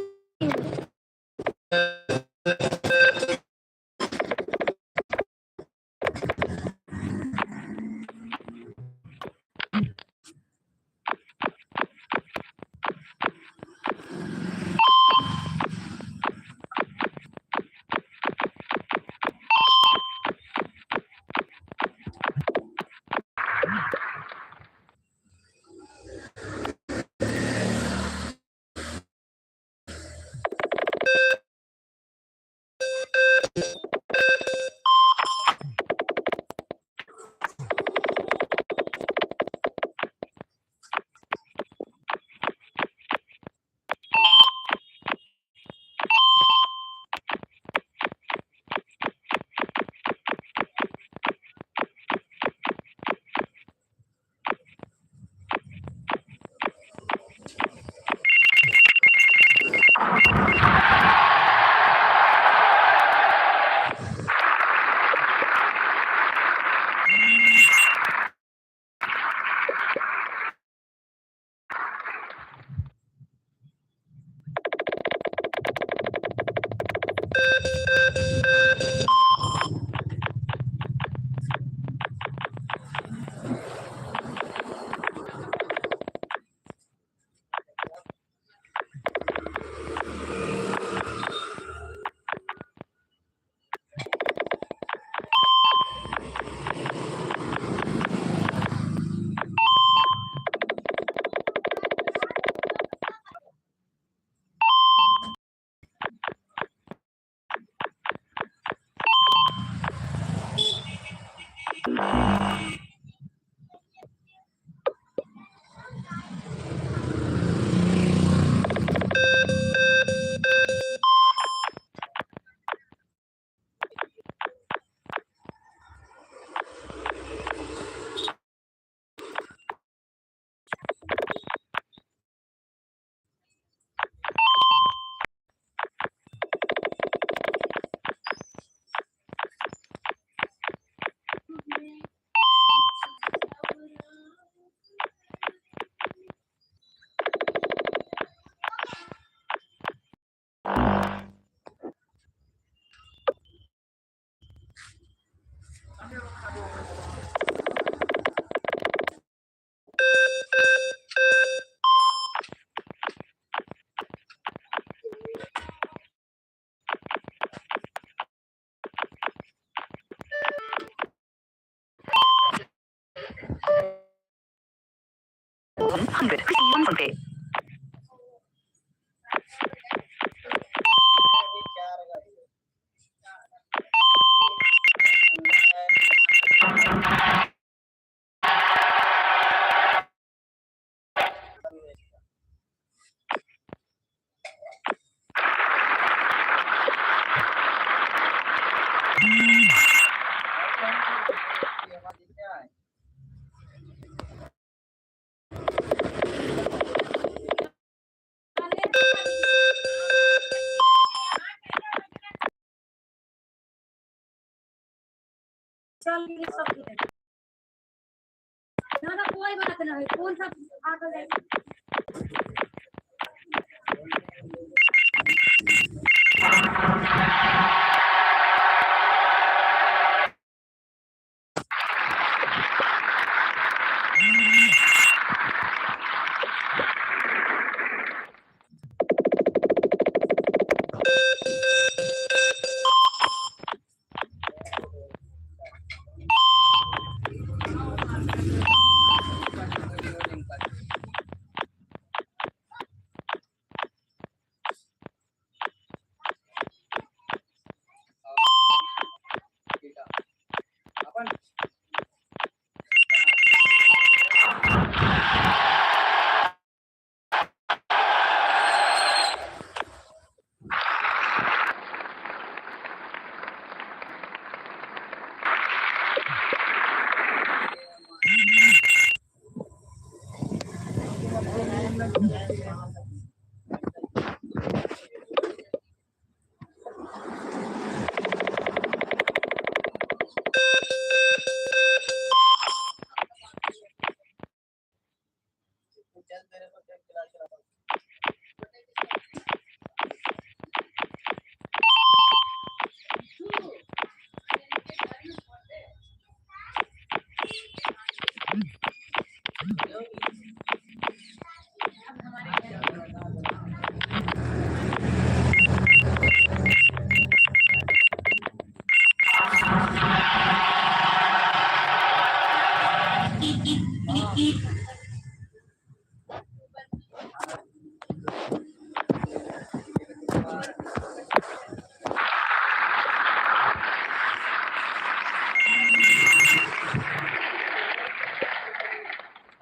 Speaker 7: 100. Receive 100.
Speaker 2: चल ये सब ना कोई बात नहीं कौन सा आगे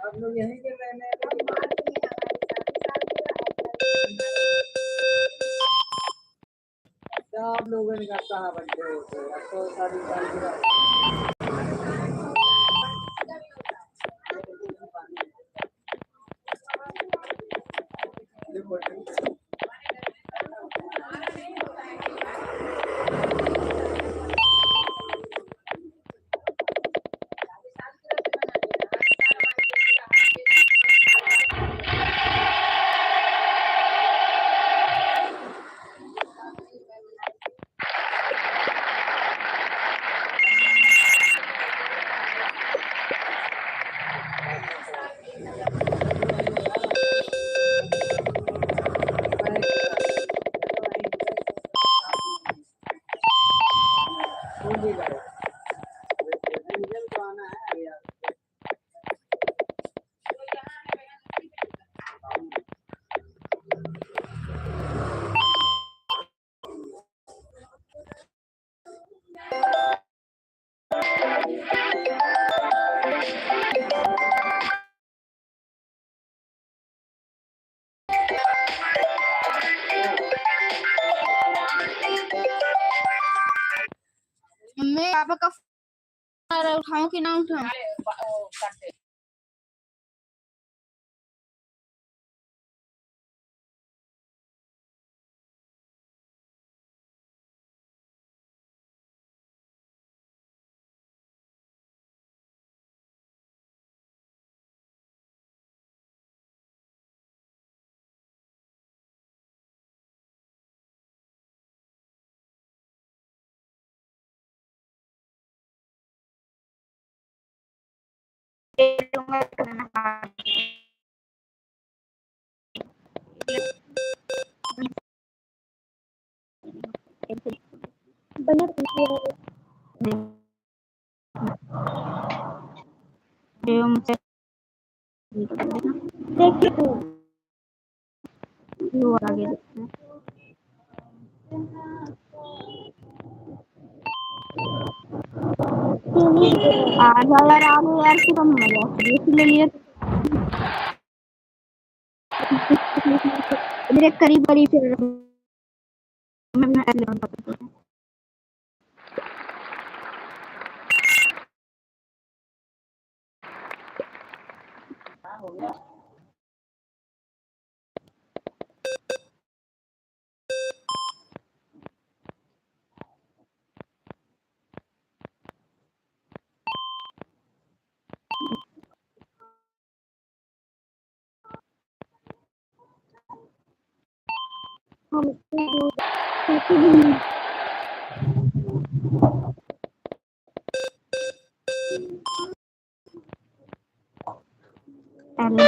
Speaker 6: आप लोग यहीं के रहने क्या आप लोगों ने कहा बच्चे होते अब तो शादी साल की
Speaker 4: मैं पापा का फोन उठाऊं कि ना उठाऊं?
Speaker 5: करते
Speaker 4: मुझे देखिए वो आगे देखते हैं। आज अगर आगे यार की कम मजा इसलिए लिए मेरे करीब करीब से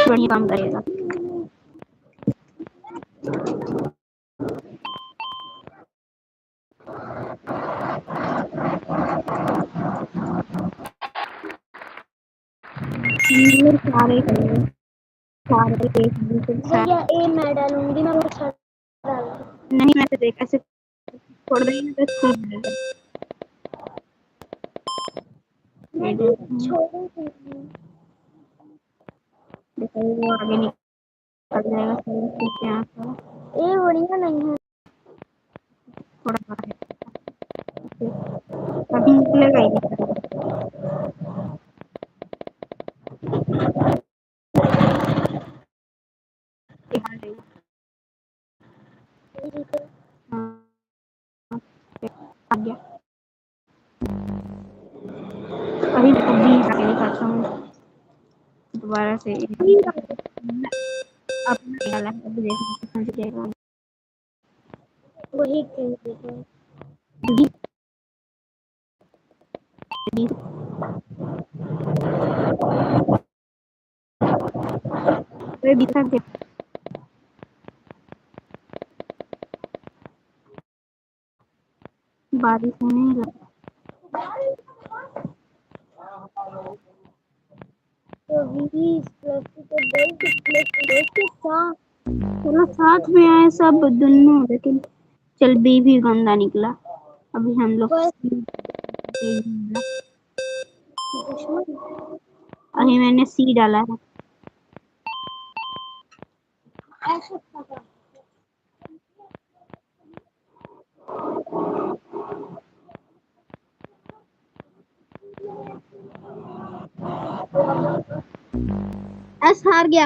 Speaker 4: थोड़ी काम करेगा। सारे करेंगे सारे
Speaker 2: भैया ए मैं डालूंगी, मैं बहुत सारा डालूंगी।
Speaker 4: नहीं मैं तो देख ऐसे छोड़ देंगे तो स्कूल मिलेगा।
Speaker 2: छोड़ूंगी।
Speaker 4: देखो वो आगे निकल जाएगा सारे ठीक है
Speaker 2: ए बढ़िया नहीं है।
Speaker 4: थोड़ा थोड़ा अभी निकलेगा ही नहीं। हाँ, आ गया अभी अभी आगे दिखाता हूँ दोबारा से अब निकाला है अभी देखना कितना दिखेगा।
Speaker 2: वही कैंडिडेट है।
Speaker 4: अभी अभी दिखा दे बारिश होने लगा।
Speaker 2: तो 20 प्लस तो 10 प्लस के साथ
Speaker 4: चलो साथ में आए सब दोनों लेकिन चल बी भी गंदा निकला। अभी हम लोग अभी मैंने सी डाला है।
Speaker 2: ऐसे था।
Speaker 4: एस हार गया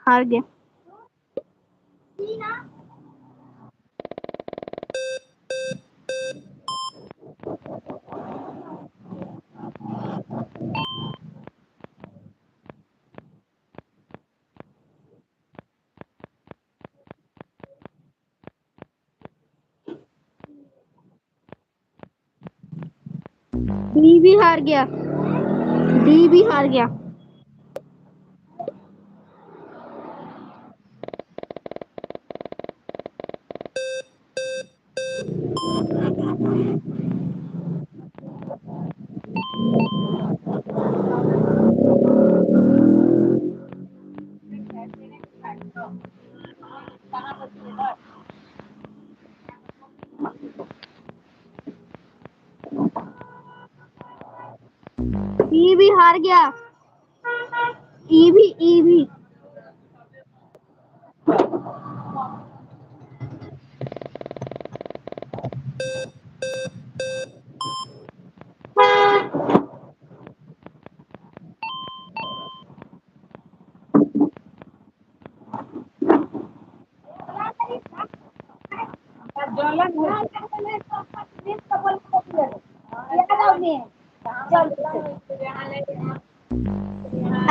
Speaker 4: हार गया। डी भी हार गया डी भी हार गया। ई भी हार गया ई भी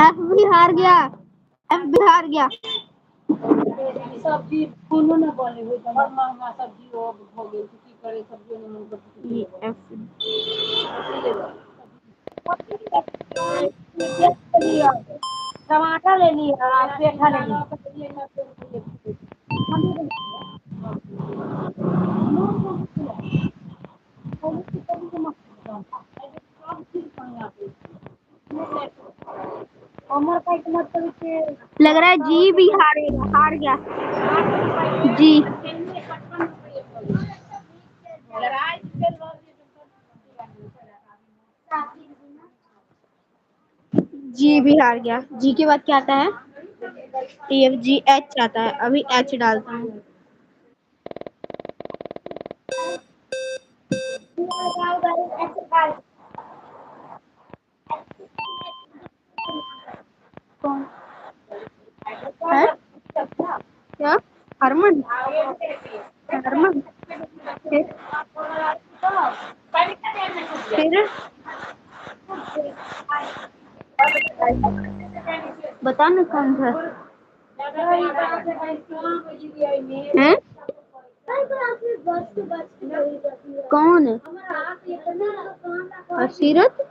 Speaker 4: एफ भी हार गया एफ भी हार गया।
Speaker 5: सब्जी कोनो ना बने हो तो हर महंगा सब्जी हो गेल की करे सब्जी नहीं मन
Speaker 4: ई एफ
Speaker 5: टमाटर ले लिया पेठा ले लिया
Speaker 4: जी भी हारेगा, हार गया जी। जी भी हार गया। जी के बाद क्या आता है? टी एफ जी एच आता है। अभी एच डालता हूँ। कौन है? क्या? हरमन? हरमन? फिर फिर बता ना कौन था? हैं? कौन? सीरत?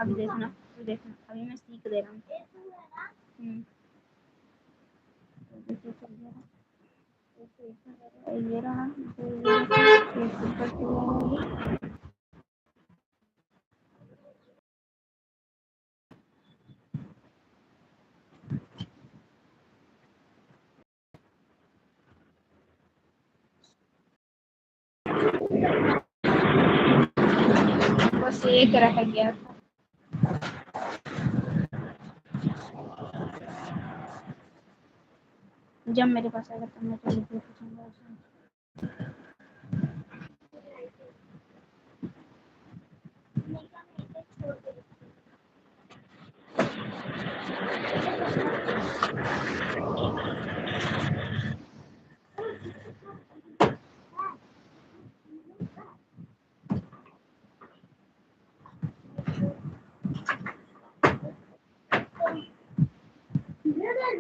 Speaker 4: अब देखना, अब देखना, अभी मैं सीख दे रहा हूँ। ये रहा, बस एक रह गया था। जब मेरे पास आएगा तब मैं तो लिख पूछूंगा उसे।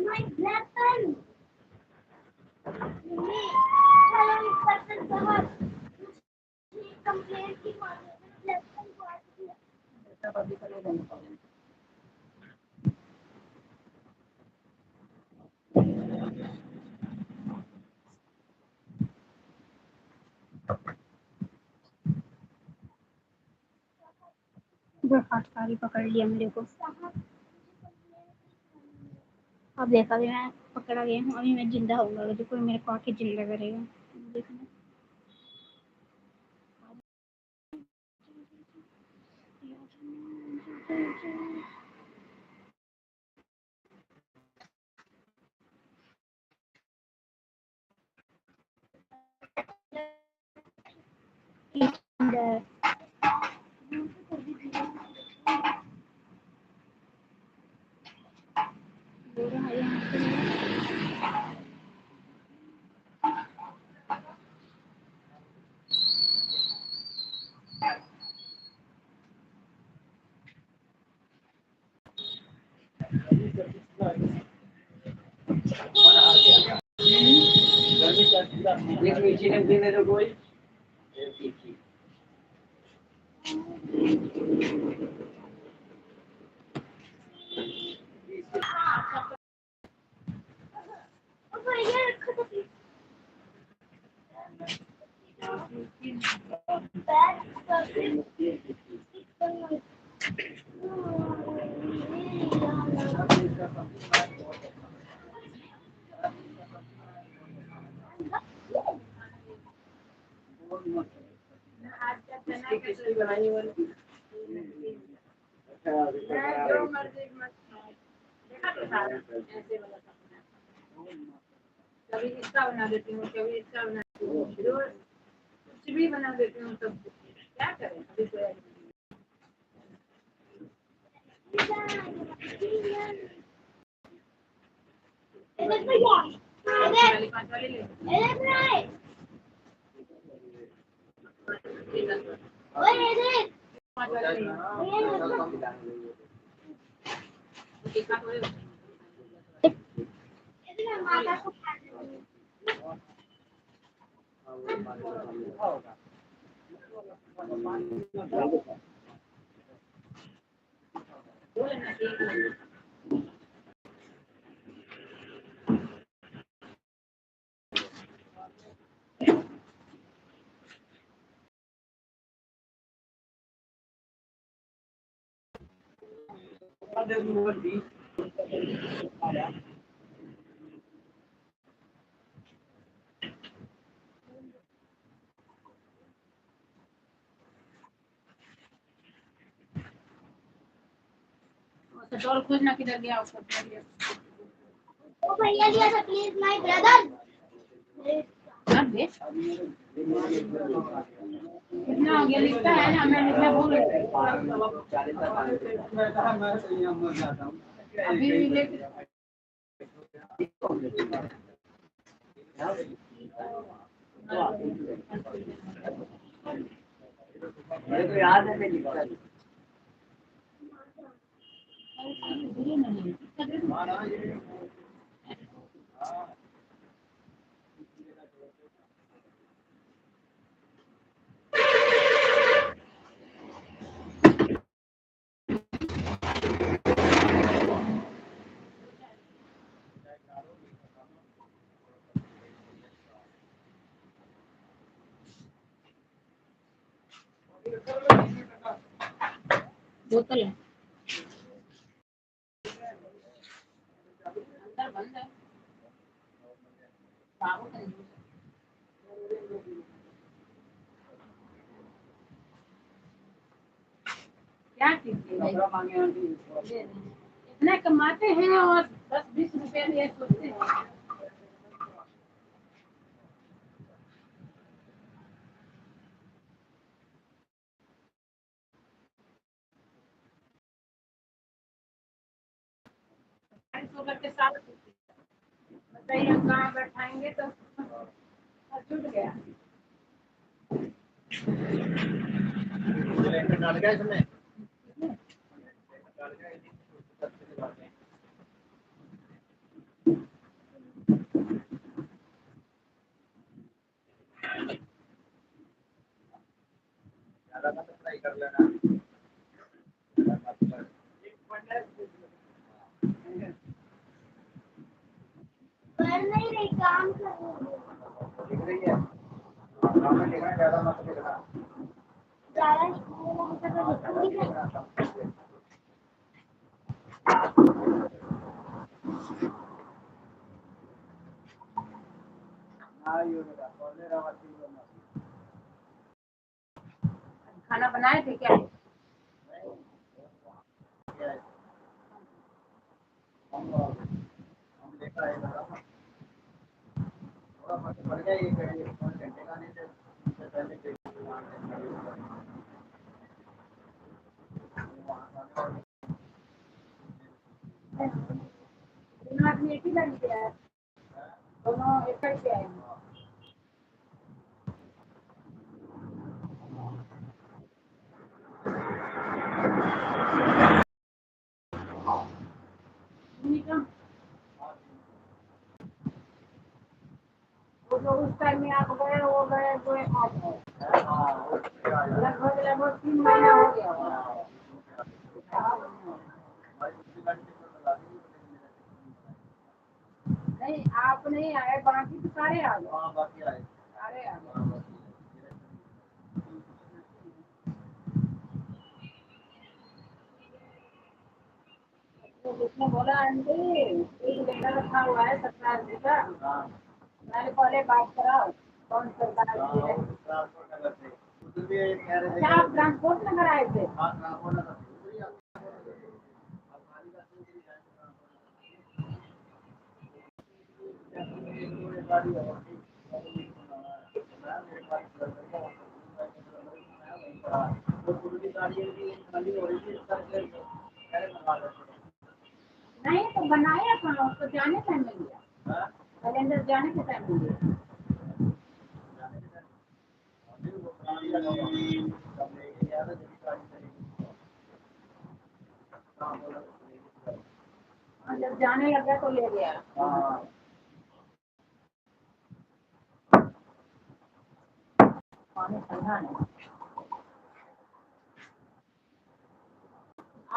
Speaker 2: My black pen. कंप्लेंट की black pen काट दिया।
Speaker 4: वो हाथ पकड़ लिया मेरे को। अब देखा, अभी मैं पकड़ा गया हूँ, अभी मैं जिंदा होऊंगा, अगर कोई मेरे को आके जिंदा करेगा। देखना।
Speaker 6: एक मीठी नमकीन दे दो कोई।
Speaker 2: भैया रखो तो प्लीज।
Speaker 6: किसकी बनाई वाली?
Speaker 5: जो मर्जी मत खाओ। देखा तो था, ऐसे वाला सपना। कभी इसका बना देती हूँ, कभी इसका बना देती हूँ, रोज कुछ भी बना देती हूँ। सब क्या करें, अभी तो वाली 5 वाली ले लो। 5 वाली ले लो। तीखा थोड़ी होता है। बोले ना ठीक डॉल खोजना किधर गया उसको
Speaker 2: ओ भैया दिया था प्लीज माय ब्रदर।
Speaker 5: कितना हो गया लिखता है ना, मैं लिखना भूल गई। अभी भी लिख
Speaker 6: मेरे को याद है मैं लिखा
Speaker 1: बोतल है अंदर बंद है बाबू कंजूस है। क्या कीजिए भाई इतना कमाते हैं और 10-20 रुपए लिए सोचते हैं शुगर के साथ बताइए कहाँ बैठाएंगे तो छूट गया
Speaker 6: डाल गया इसमें ज्यादा मत फ्राई कर लेना
Speaker 2: कर नहीं रही, काम कर रही हूँ।
Speaker 6: दिख रही है काम में लिखना ज्यादा मत लिखना
Speaker 2: ज़्यादा लिखने लगे तो लिखूंगी नहीं।
Speaker 6: हाँ ये बेटा पहले रावती बोलना
Speaker 1: खाना बनाए थे क्या
Speaker 6: हम लेकर आए थोड़ा फर्क पड़ गया ये घंटे का नहीं थे इससे पहले
Speaker 1: दोनों आदमी एक ही लग गया है दोनों एक ही आए वो जो उस टाइम में आप गए वो गए जो आज है लगभग 3 महीना हो गया नहीं आप नहीं आए बाकी तो सारे आ गए
Speaker 6: हाँ बाकी आए
Speaker 1: सारे आ गए तो उसने बोला आंटी एक बेटा रखा हुआ है 17 का
Speaker 6: हाँ
Speaker 1: मैंने पहले बात कराओ कौन सरकार की है
Speaker 6: ट्रांसपोर्ट नगर से उधर भी कह रहे थे
Speaker 1: अच्छा आप ट्रांसपोर्ट में कराए थे
Speaker 6: हाँ ट्रांसपोर्ट नगर से गाड़ी है वो पूरी गाड़ी खाली हो रही थी इस करके पहले मंगा लेते
Speaker 1: नहीं तो बनाया था उसको जाने टाइम में लिया
Speaker 6: हाँ
Speaker 1: कैलेंडर जाने के टाइम में लिया
Speaker 6: वो गाड़ी लगा हुआ कब लेके गया था जब गाड़ी चलेगी हाँ बोला
Speaker 1: और जब जाने लगा तो ले गया
Speaker 6: हाँ
Speaker 1: पानी ठंडा नहीं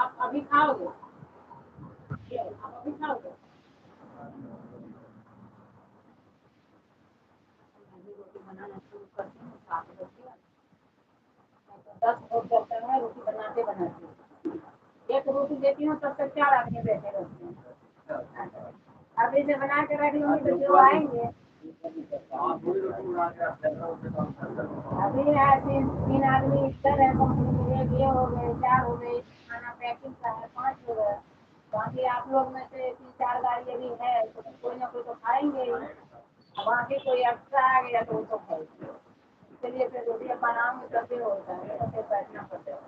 Speaker 1: आप अभी खाओगे आप अभी खाओगे रोटी बनाना शुरू करती हूँ 7 बजे 10 हो जाता है रोटी बनाते बनाते एक रोटी देती हूँ तब तक 4 आदमी बैठे रहते हैं अभी से बना के रख लूंगी तो जो आएंगे
Speaker 6: हाँ पूरी रोटी बना के आप चल रहे हो काम कर रहे हो
Speaker 1: अभी है 3 आदमी इधर है कंपनी में एक ये हो गए 4 हो गए खाना पैकिंग का है 5 हो गए बाकी आप लोग में से 3-4 गाड़ी यदि है तो कोई ना कोई तो खाएंगे ही अब बाकी कोई एक्स्ट्रा आ गया तो वो तो खाएंगे इसलिए फिर रोटियाँ बनाऊंगी तब भी होता है तो फिर बैठना पड़ता है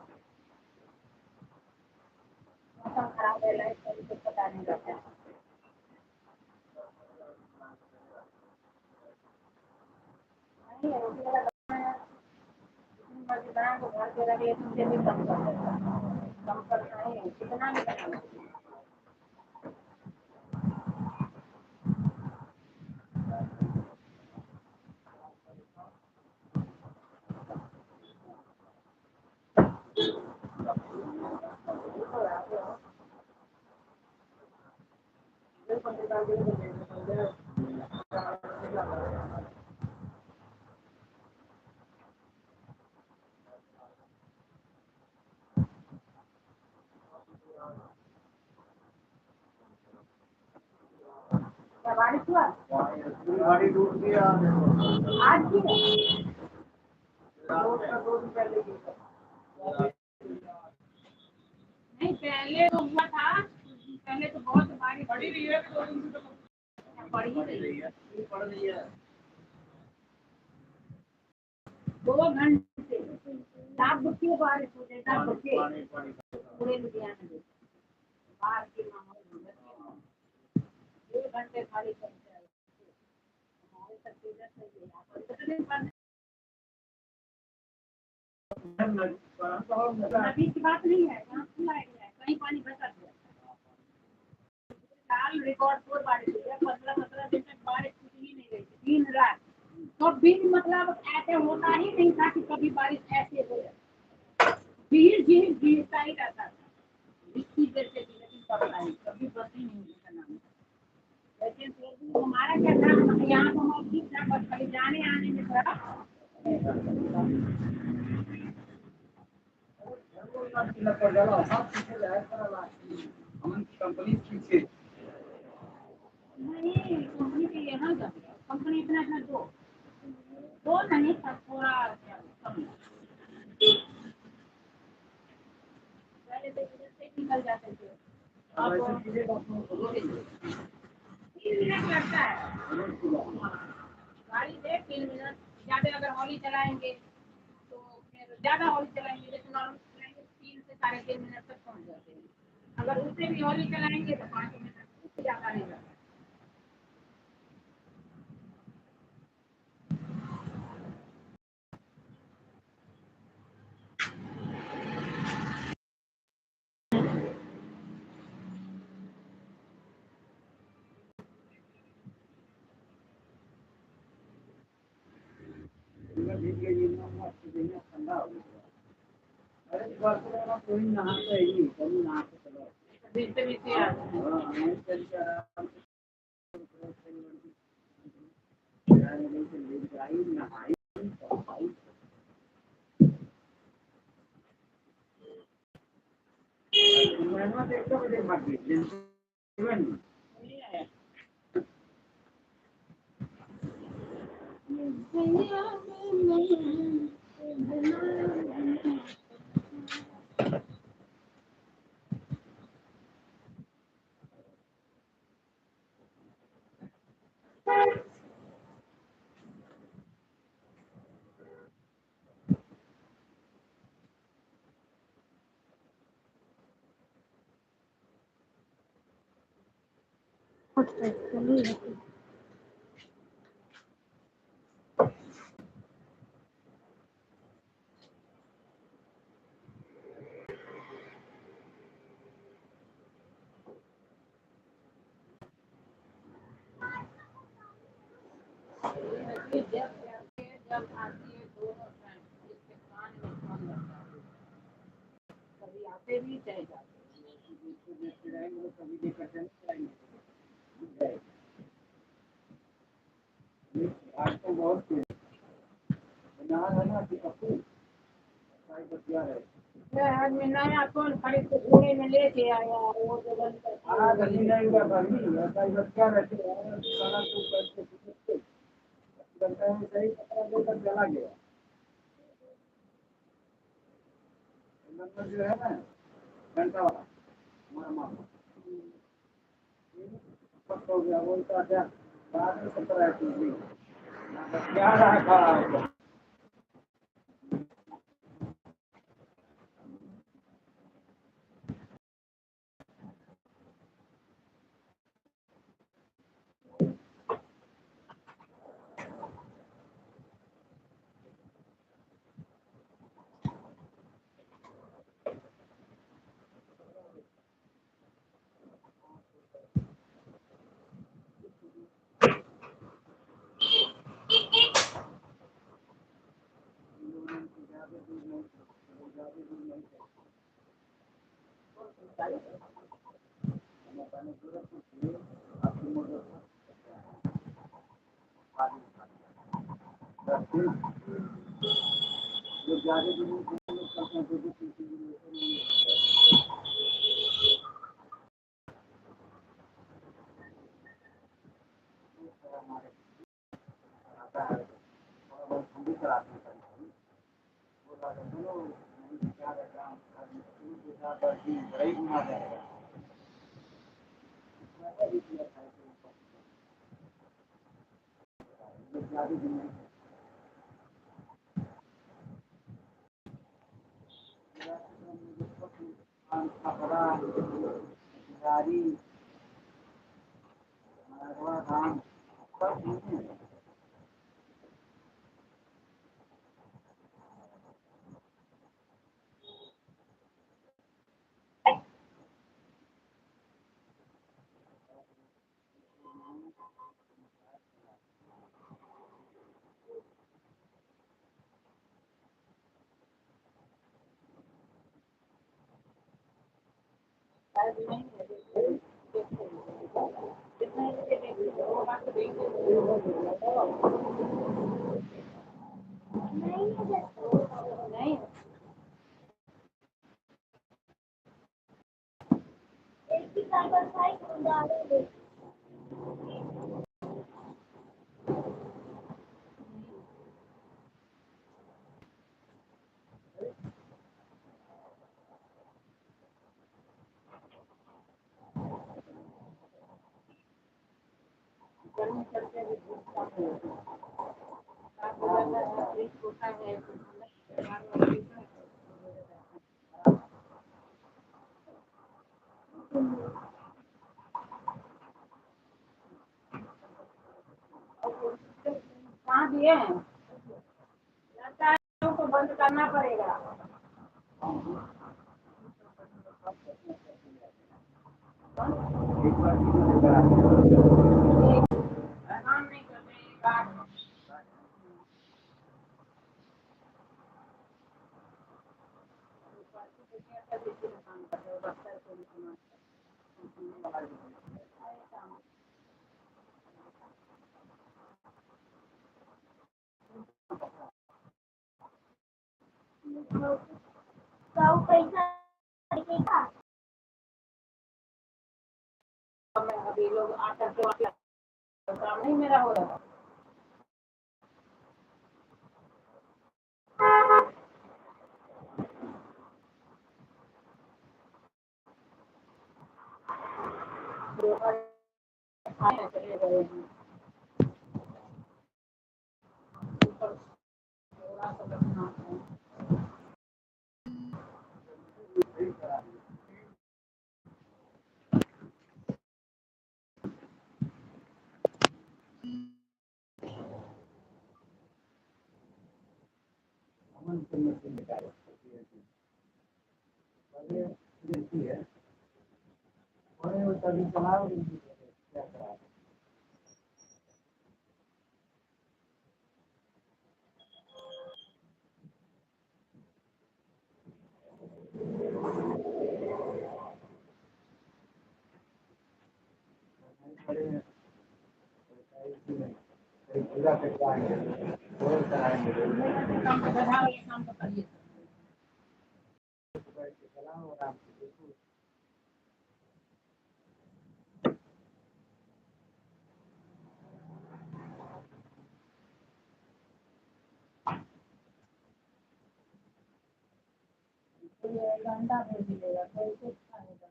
Speaker 1: मौसम खराब है लाइट का भी कुछ पता नहीं रहता है नहीं रोटी वाला बनाना है मर्जी बना को घर के रख ले तुमसे भी कम कर देगा कम करना है कितना भी करना
Speaker 6: गाड़ी टूट गया
Speaker 5: आज भी है।
Speaker 6: रोड का 2 दिन पहले की
Speaker 5: नहीं पहले तो हुआ था, पहले तो बहुत बारिश पड़ी रही है, 2 दिन से तो पड़ ही रही है।
Speaker 6: पड़ रही है
Speaker 5: 2 घंटे 7 बजे बारिश हो जाए, 7 बजे
Speaker 6: पानी पानी
Speaker 5: पूरे लुधियाना में बाहर के माहौल में 1 घंटे खाली कर जाए हमारे तक इधर से यहाँ पर कितने पर नदी की बात नहीं है, यहाँ खुला एरिया है, कहीं पानी बचा दिया। साल रिकॉर्ड तोड़ बारिश हुई है, 15-17 दिन तक बारिश कुछ ही नहीं रही थी, दिन रात। कभी मतलब ऐसे होता ही नहीं था कि कभी बारिश ऐसे हो जाए, धीरे धीरे गिरता ही रहता था, इतनी देर से भी, लेकिन पड़ता ही कभी बस ही नहीं होता नाम। लेकिन फिर भी हमारा क्या था, यहाँ तो हम ठीक था, बस खाली जाने आने में थोड़ा
Speaker 6: कंपनी पीछे
Speaker 5: नहीं कंपनी के यहाँ का कंपनी इतना है, दो नहीं था, थोड़ा कम। पहले तो इधर से निकल जाते थे, अब 3 मिनट लगता है। गाड़ी से 3 मिनट ज़्यादा, अगर हौली चलाएंगे तो फिर ज़्यादा हौली चलाएंगे, लेकिन नॉर्मल चलाएंगे 3 से 3.5 मिनट तक पहुँच जाते हैं। अगर उससे भी हौली चलाएंगे तो 5 मिनट उससे ज़्यादा नहीं लगता।
Speaker 6: ठंडा हो गया अरे बात कोई नहाता है नहीं कभी नहाते चलो
Speaker 5: बीते बीते आ जाते हैं।
Speaker 6: हाँ नहीं चलते आराम से आई नहाई सफाई मेहनत एकदम मुझे भाग गई जीवन
Speaker 5: नहीं आया। जब आती है दोनों टाइम इसके कान में फोन लगता है, कभी आते भी चाहे जाते
Speaker 6: रहेंगे कभी दिक्कत नहीं आज तो बहुत नहा है ना कि कपूर साई बतिया रहे
Speaker 5: आज मैं नया फोन खरीद के घोड़े में लेके आया, वो जो बंद करके
Speaker 6: हाँ गली नहीं हुआ भाभी साई बतिया रहते हैं सारा कुछ करके घंटा में सही कपड़ा लेकर चला गया नंबर जो है ना घंटा वाला हमारा मामा पक्का हो गया बोलता क्या बाद में 17 है क्या रहा खड़ा है जो ज्यादा दिनों से करते हैं तो कराते हैं कभी-कभी। वो राजा बोलो नहीं क्या रहता है शुरू के साथ बड़ी घुमा जाएगा मैंने भी किया था ये ज्यादा दिन नहीं खपरा गाड़ी मारवा धाम सब घूमे
Speaker 5: नहीं
Speaker 2: एक ही कल पर साइड उड़ा दे
Speaker 5: गर्मी करके भी धूप कम होती है रात को ज्यादा है फ्रिज होता है तो कहाँ दिए हैं लगता है को बंद करना पड़ेगा
Speaker 6: एक बार कराते
Speaker 5: काम नहीं करते हैं बात काम करते हो दफ्तर को भी
Speaker 2: सौ पैसा देगा
Speaker 5: अभी लोग आकर के काम नहीं मेरा हो रहा खाने चले गए हैं थोड़ा सा बचना है
Speaker 6: अमन से मशीन निकाले पहले देती है और वो तभी चलाओ क्या करा पूरा कटवाएंगे और कराएंगे
Speaker 5: काम तो बढ़ा ये काम तो करिए
Speaker 6: चलाओ आराम से देखो
Speaker 5: कोई अंडा भेज देगा कोई कुछ खाएगा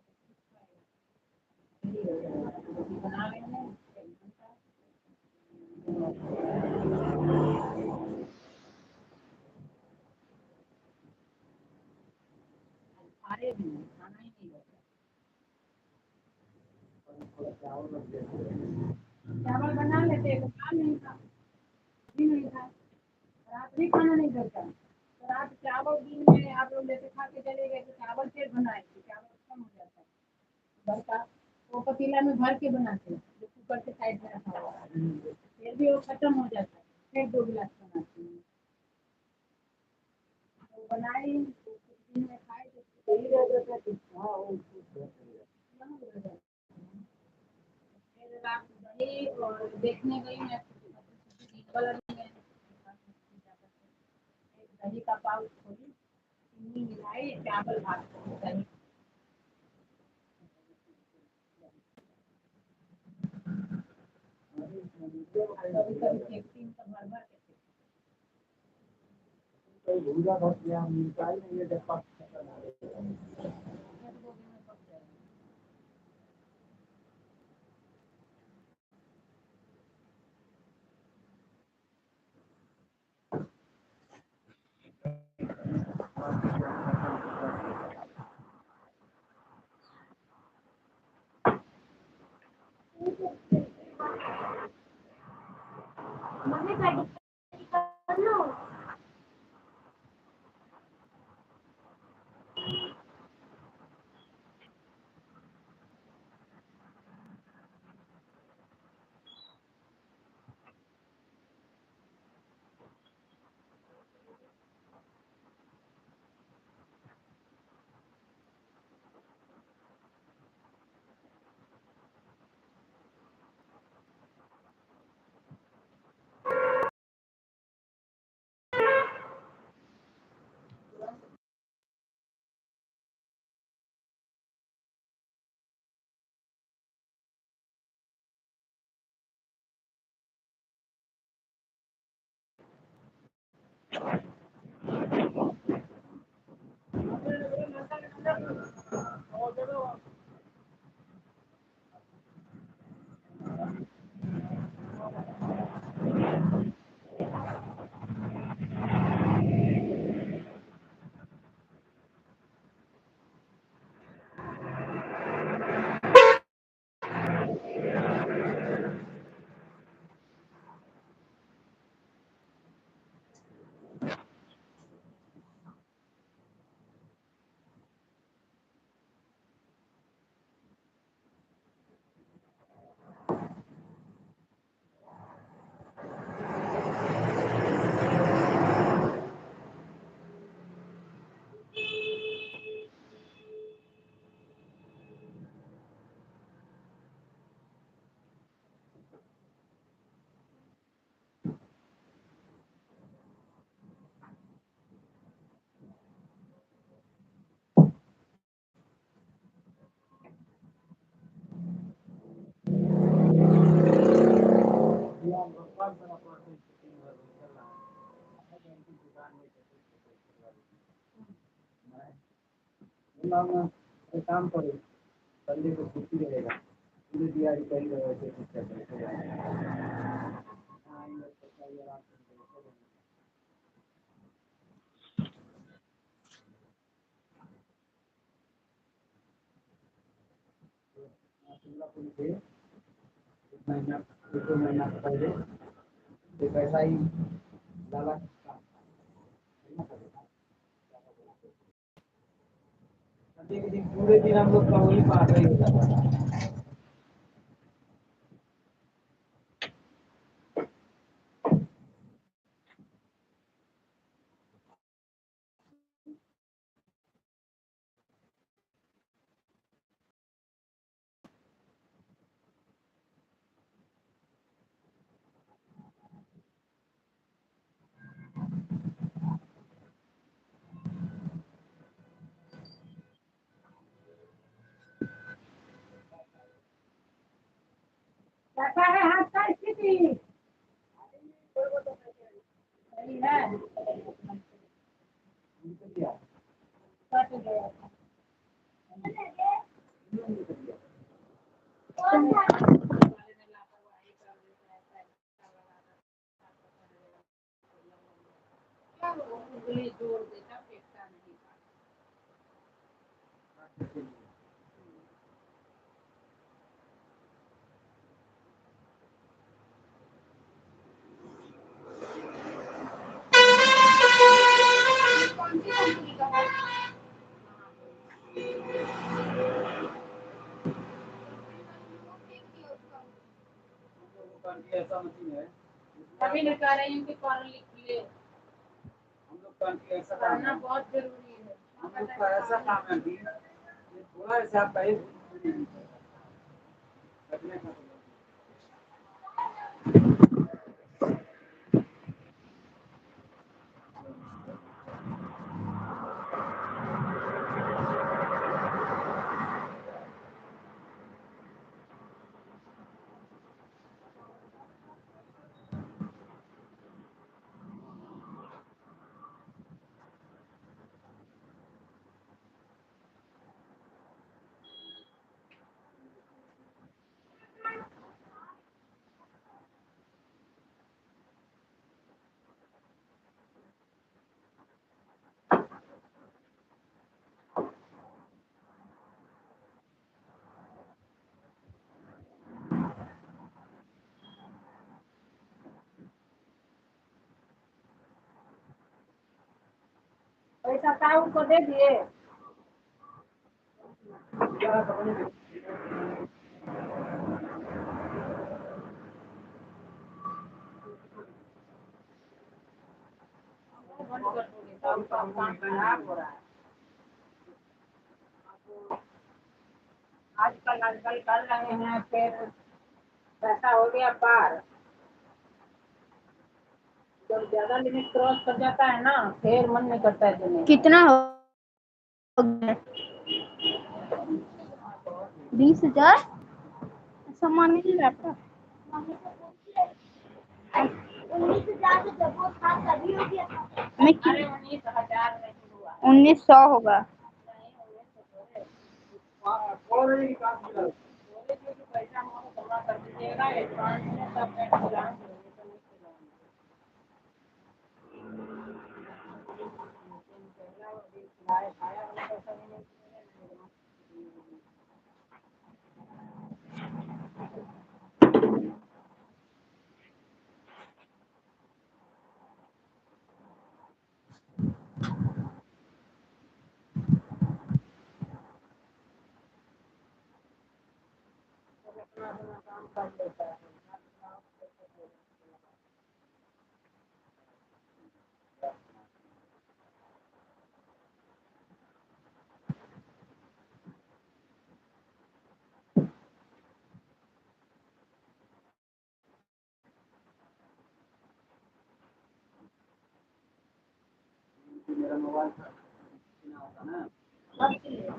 Speaker 5: रोटी बना लेंगे खाए भी नहीं, खाना ही नहीं होता
Speaker 6: चावल रख देते हैं
Speaker 5: चावल बना लेते हैं तो खा नहीं था भी नहीं था रात भी खाना नहीं करता तो रात चावल दिन में आप लोग जैसे खा के चले गए तो चावल फिर बनाएंगे चावल कम हो जाता है भर का वो पतीला में भर के बनाते हैं जो कुकर के साइड में रखा हुआ है फिर भी वो खत्म हो जाता है फिर 2 गिलास बनाते हैं तो बनाए तो कुछ दिन में खाए तो
Speaker 6: यही रह जाता है कि हाँ वो
Speaker 5: यहाँ हो जाता है। फिर रात दही और देखने गई मैं कलर नहीं है एक दही का पाउच खोली चीनी मिलाई चावल भात दही कभी कभी फेंकती हूँ तो भर भर के फेंकती
Speaker 6: भाई भूजा भर दिया हम मिलता ही नहीं है जब तक
Speaker 2: मम्मी कट कर लो।
Speaker 6: एक काम करो संडे को छुट्टी रहेगा पूरी दिहाड़ी कहीं रहे थे कुछ करते सिंगापुर थे एक महीना एक दो महीना पहले एक ऐसा ही लाला संडे के दिन पूरे दिन हम लोग का वही पास ही होता था
Speaker 5: कैसा है हाथ का स्थिति? सही है, कट गया था। उंगली जोड़ देता, फेंकता नहीं था। कौन सी कंपनी का है?
Speaker 6: ऐसा मशीन है
Speaker 5: तभी मैं कह रही हूँ कि पढ़ लिख ले,
Speaker 6: हम लोग का ऐसा काम
Speaker 5: पढ़ना
Speaker 6: है
Speaker 5: बहुत जरूरी है।
Speaker 6: हम लोग का ऐसा काम है कि ये थोड़ा सा आप पहले रखने का
Speaker 3: पैसा ताऊ को दे दिए। ताऊ का काम खराब हो रहा है। आजकल कर रहे हैं, फिर पैसा हो गया पार। जब ज्यादा लिमिट क्रॉस कर जाता है ना, फिर मन नहीं करता है देने का।
Speaker 4: कितना हो गया? 20,000 सामान मिल रहा था।
Speaker 2: 19,000 तो जब वो था तभी हो गया था।
Speaker 4: मैं
Speaker 3: अरे 19,000 नहीं हुआ है।
Speaker 4: 1900 होगा।
Speaker 3: पैसा जमा कर दीजिएगा, एडवांस में तब मैं खिलाऊंगी, नहीं तो नहीं खिलाऊंगी। खाया वाला पैसा भी नहीं खिलाएगा। अपना अपना काम कर लेता है।
Speaker 6: मेरा मोबाइल था होता ना,
Speaker 3: सबके लिए।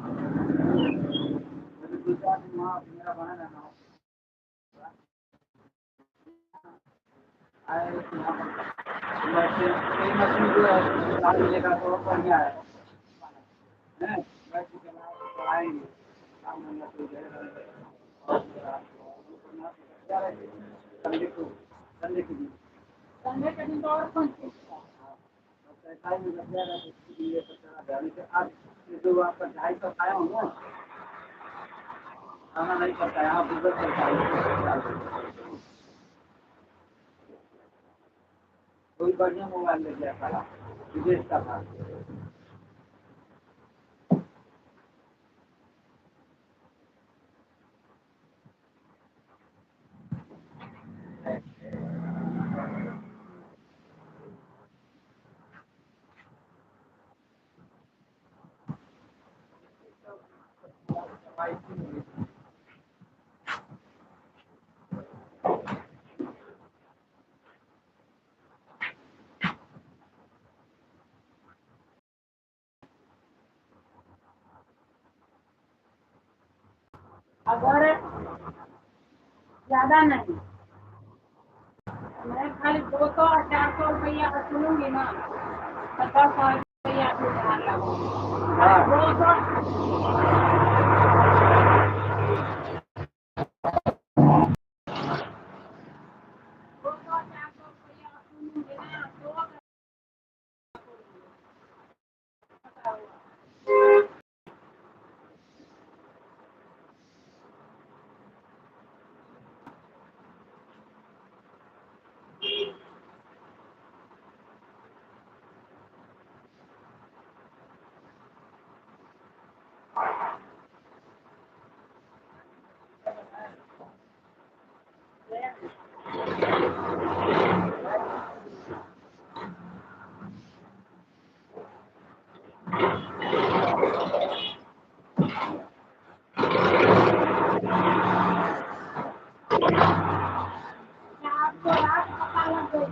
Speaker 6: मैंने 2-4 दिन वहाँ मेरा बहन है ना आए तो यहाँ पर वैसे कई मशीन जो है लाल मिलेगा तो बढ़िया है हैं? वैसे चलाएंगे काम धंधा कोई संडे को संडे के दिन
Speaker 3: संडे के दिन तो और कौन चीज का?
Speaker 6: पैसा ही लग जाएगा तो इसके लिए तो चला जाने से आज ये जो आपका 250 खाया हूँ ना खाना नहीं पड़ता है, यहाँ गूगल करता है। कोई बढ़िया मोबाइल ले गया था विदेश का था।
Speaker 3: अगर ज्यादा नहीं, मैं खाली 200 और 400 रुपया वसूलूंगी ना, तो 10 रुपया आपको उधार लगूंगी। 200 400 रुपया वसूलूंगी ना, तो आपको रात पता लग गई।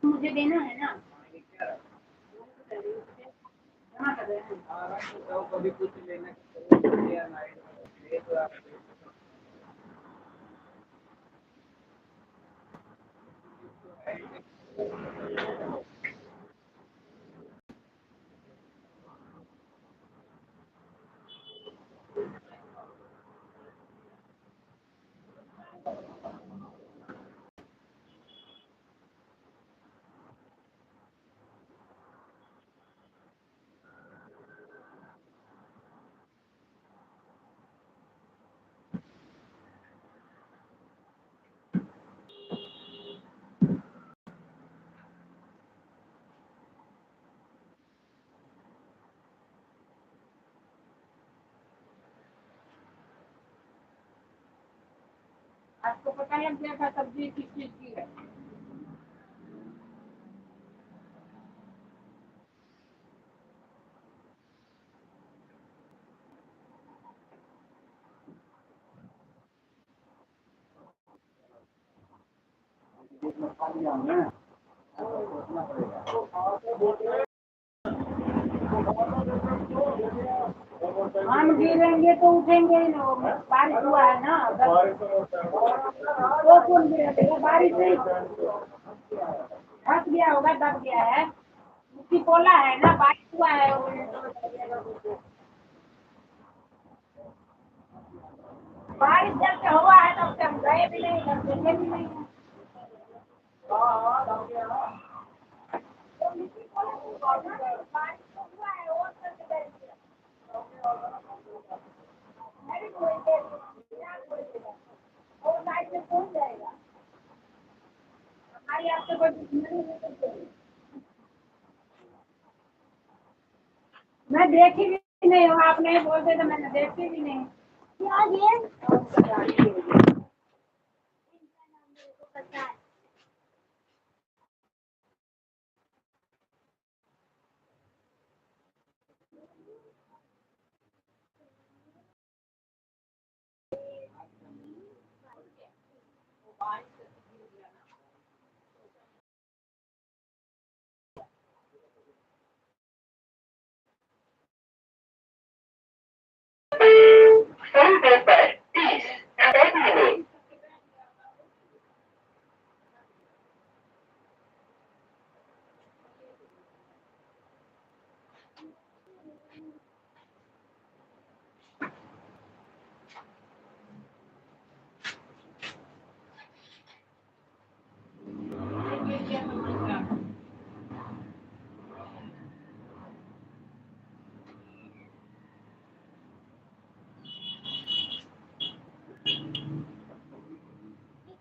Speaker 5: मुझे देना है ना, जमा कर रहे हैं।
Speaker 6: कभी कुछ लेना
Speaker 5: आपको पता लग गया था सब्जी किस चीज की है।
Speaker 6: खा लिया हमने, सोचना पड़ेगा।
Speaker 5: हम गिरेंगे तो उठेंगे ही ना, बारिश हुआ है ना, तो कौन गिरेगा, बारिश नहीं फंस गया होगा, दब गया है, उसकी पोला है ना, बारिश हुआ है। बारिश जब से हुआ है तब से हम गए भी नहीं, तब देखे भी नहीं। बारिश तो हुआ है और करके गए थे। अरे कोई देर और लाइट में कौन जाएगा, हमारी आपसे कोई दुश्मनी नहीं है। मैं देखी भी नहीं हूँ, आप नहीं बोलते तो मैंने देखी भी नहीं।
Speaker 2: क्या ये पता है।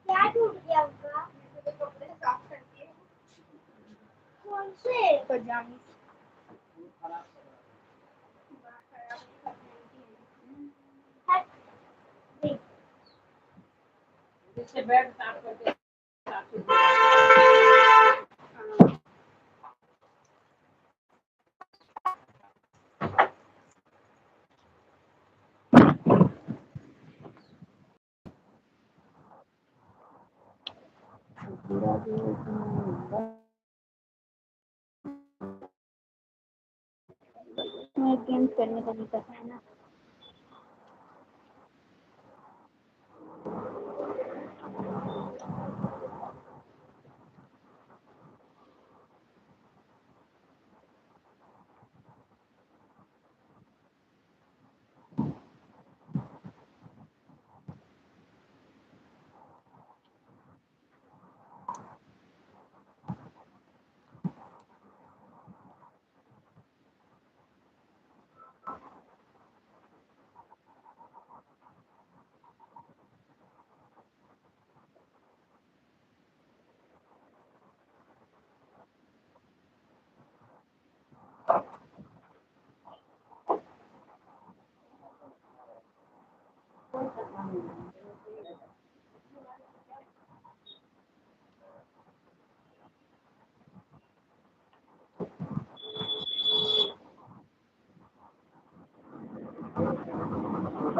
Speaker 2: क्या टूट गया उनका, कपड़े साफ करके कौन से पजामे हट देख।
Speaker 5: जिससे बेड साफ करके
Speaker 2: गेम्स करने का नहीं पता है ना।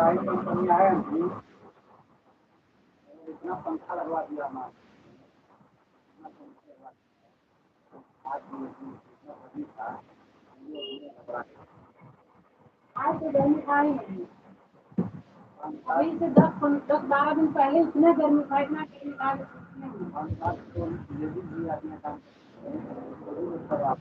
Speaker 6: भाई कंपनी आया नहीं, इतना पंखा लगवा दिया हमारा, इतना पंखा लगवा दिया। आज भी इतना गर्मी था, हमने लगवा दिया।
Speaker 1: आज तो गर्मी था ही नहीं। अभी से 10-12 दिन पहले इतना गर्मी था, इतना गर्मी था कि पूछने नहीं।
Speaker 6: हम बात तो लेडीज भी अपने काम करते हैं, वो भी लोग करवा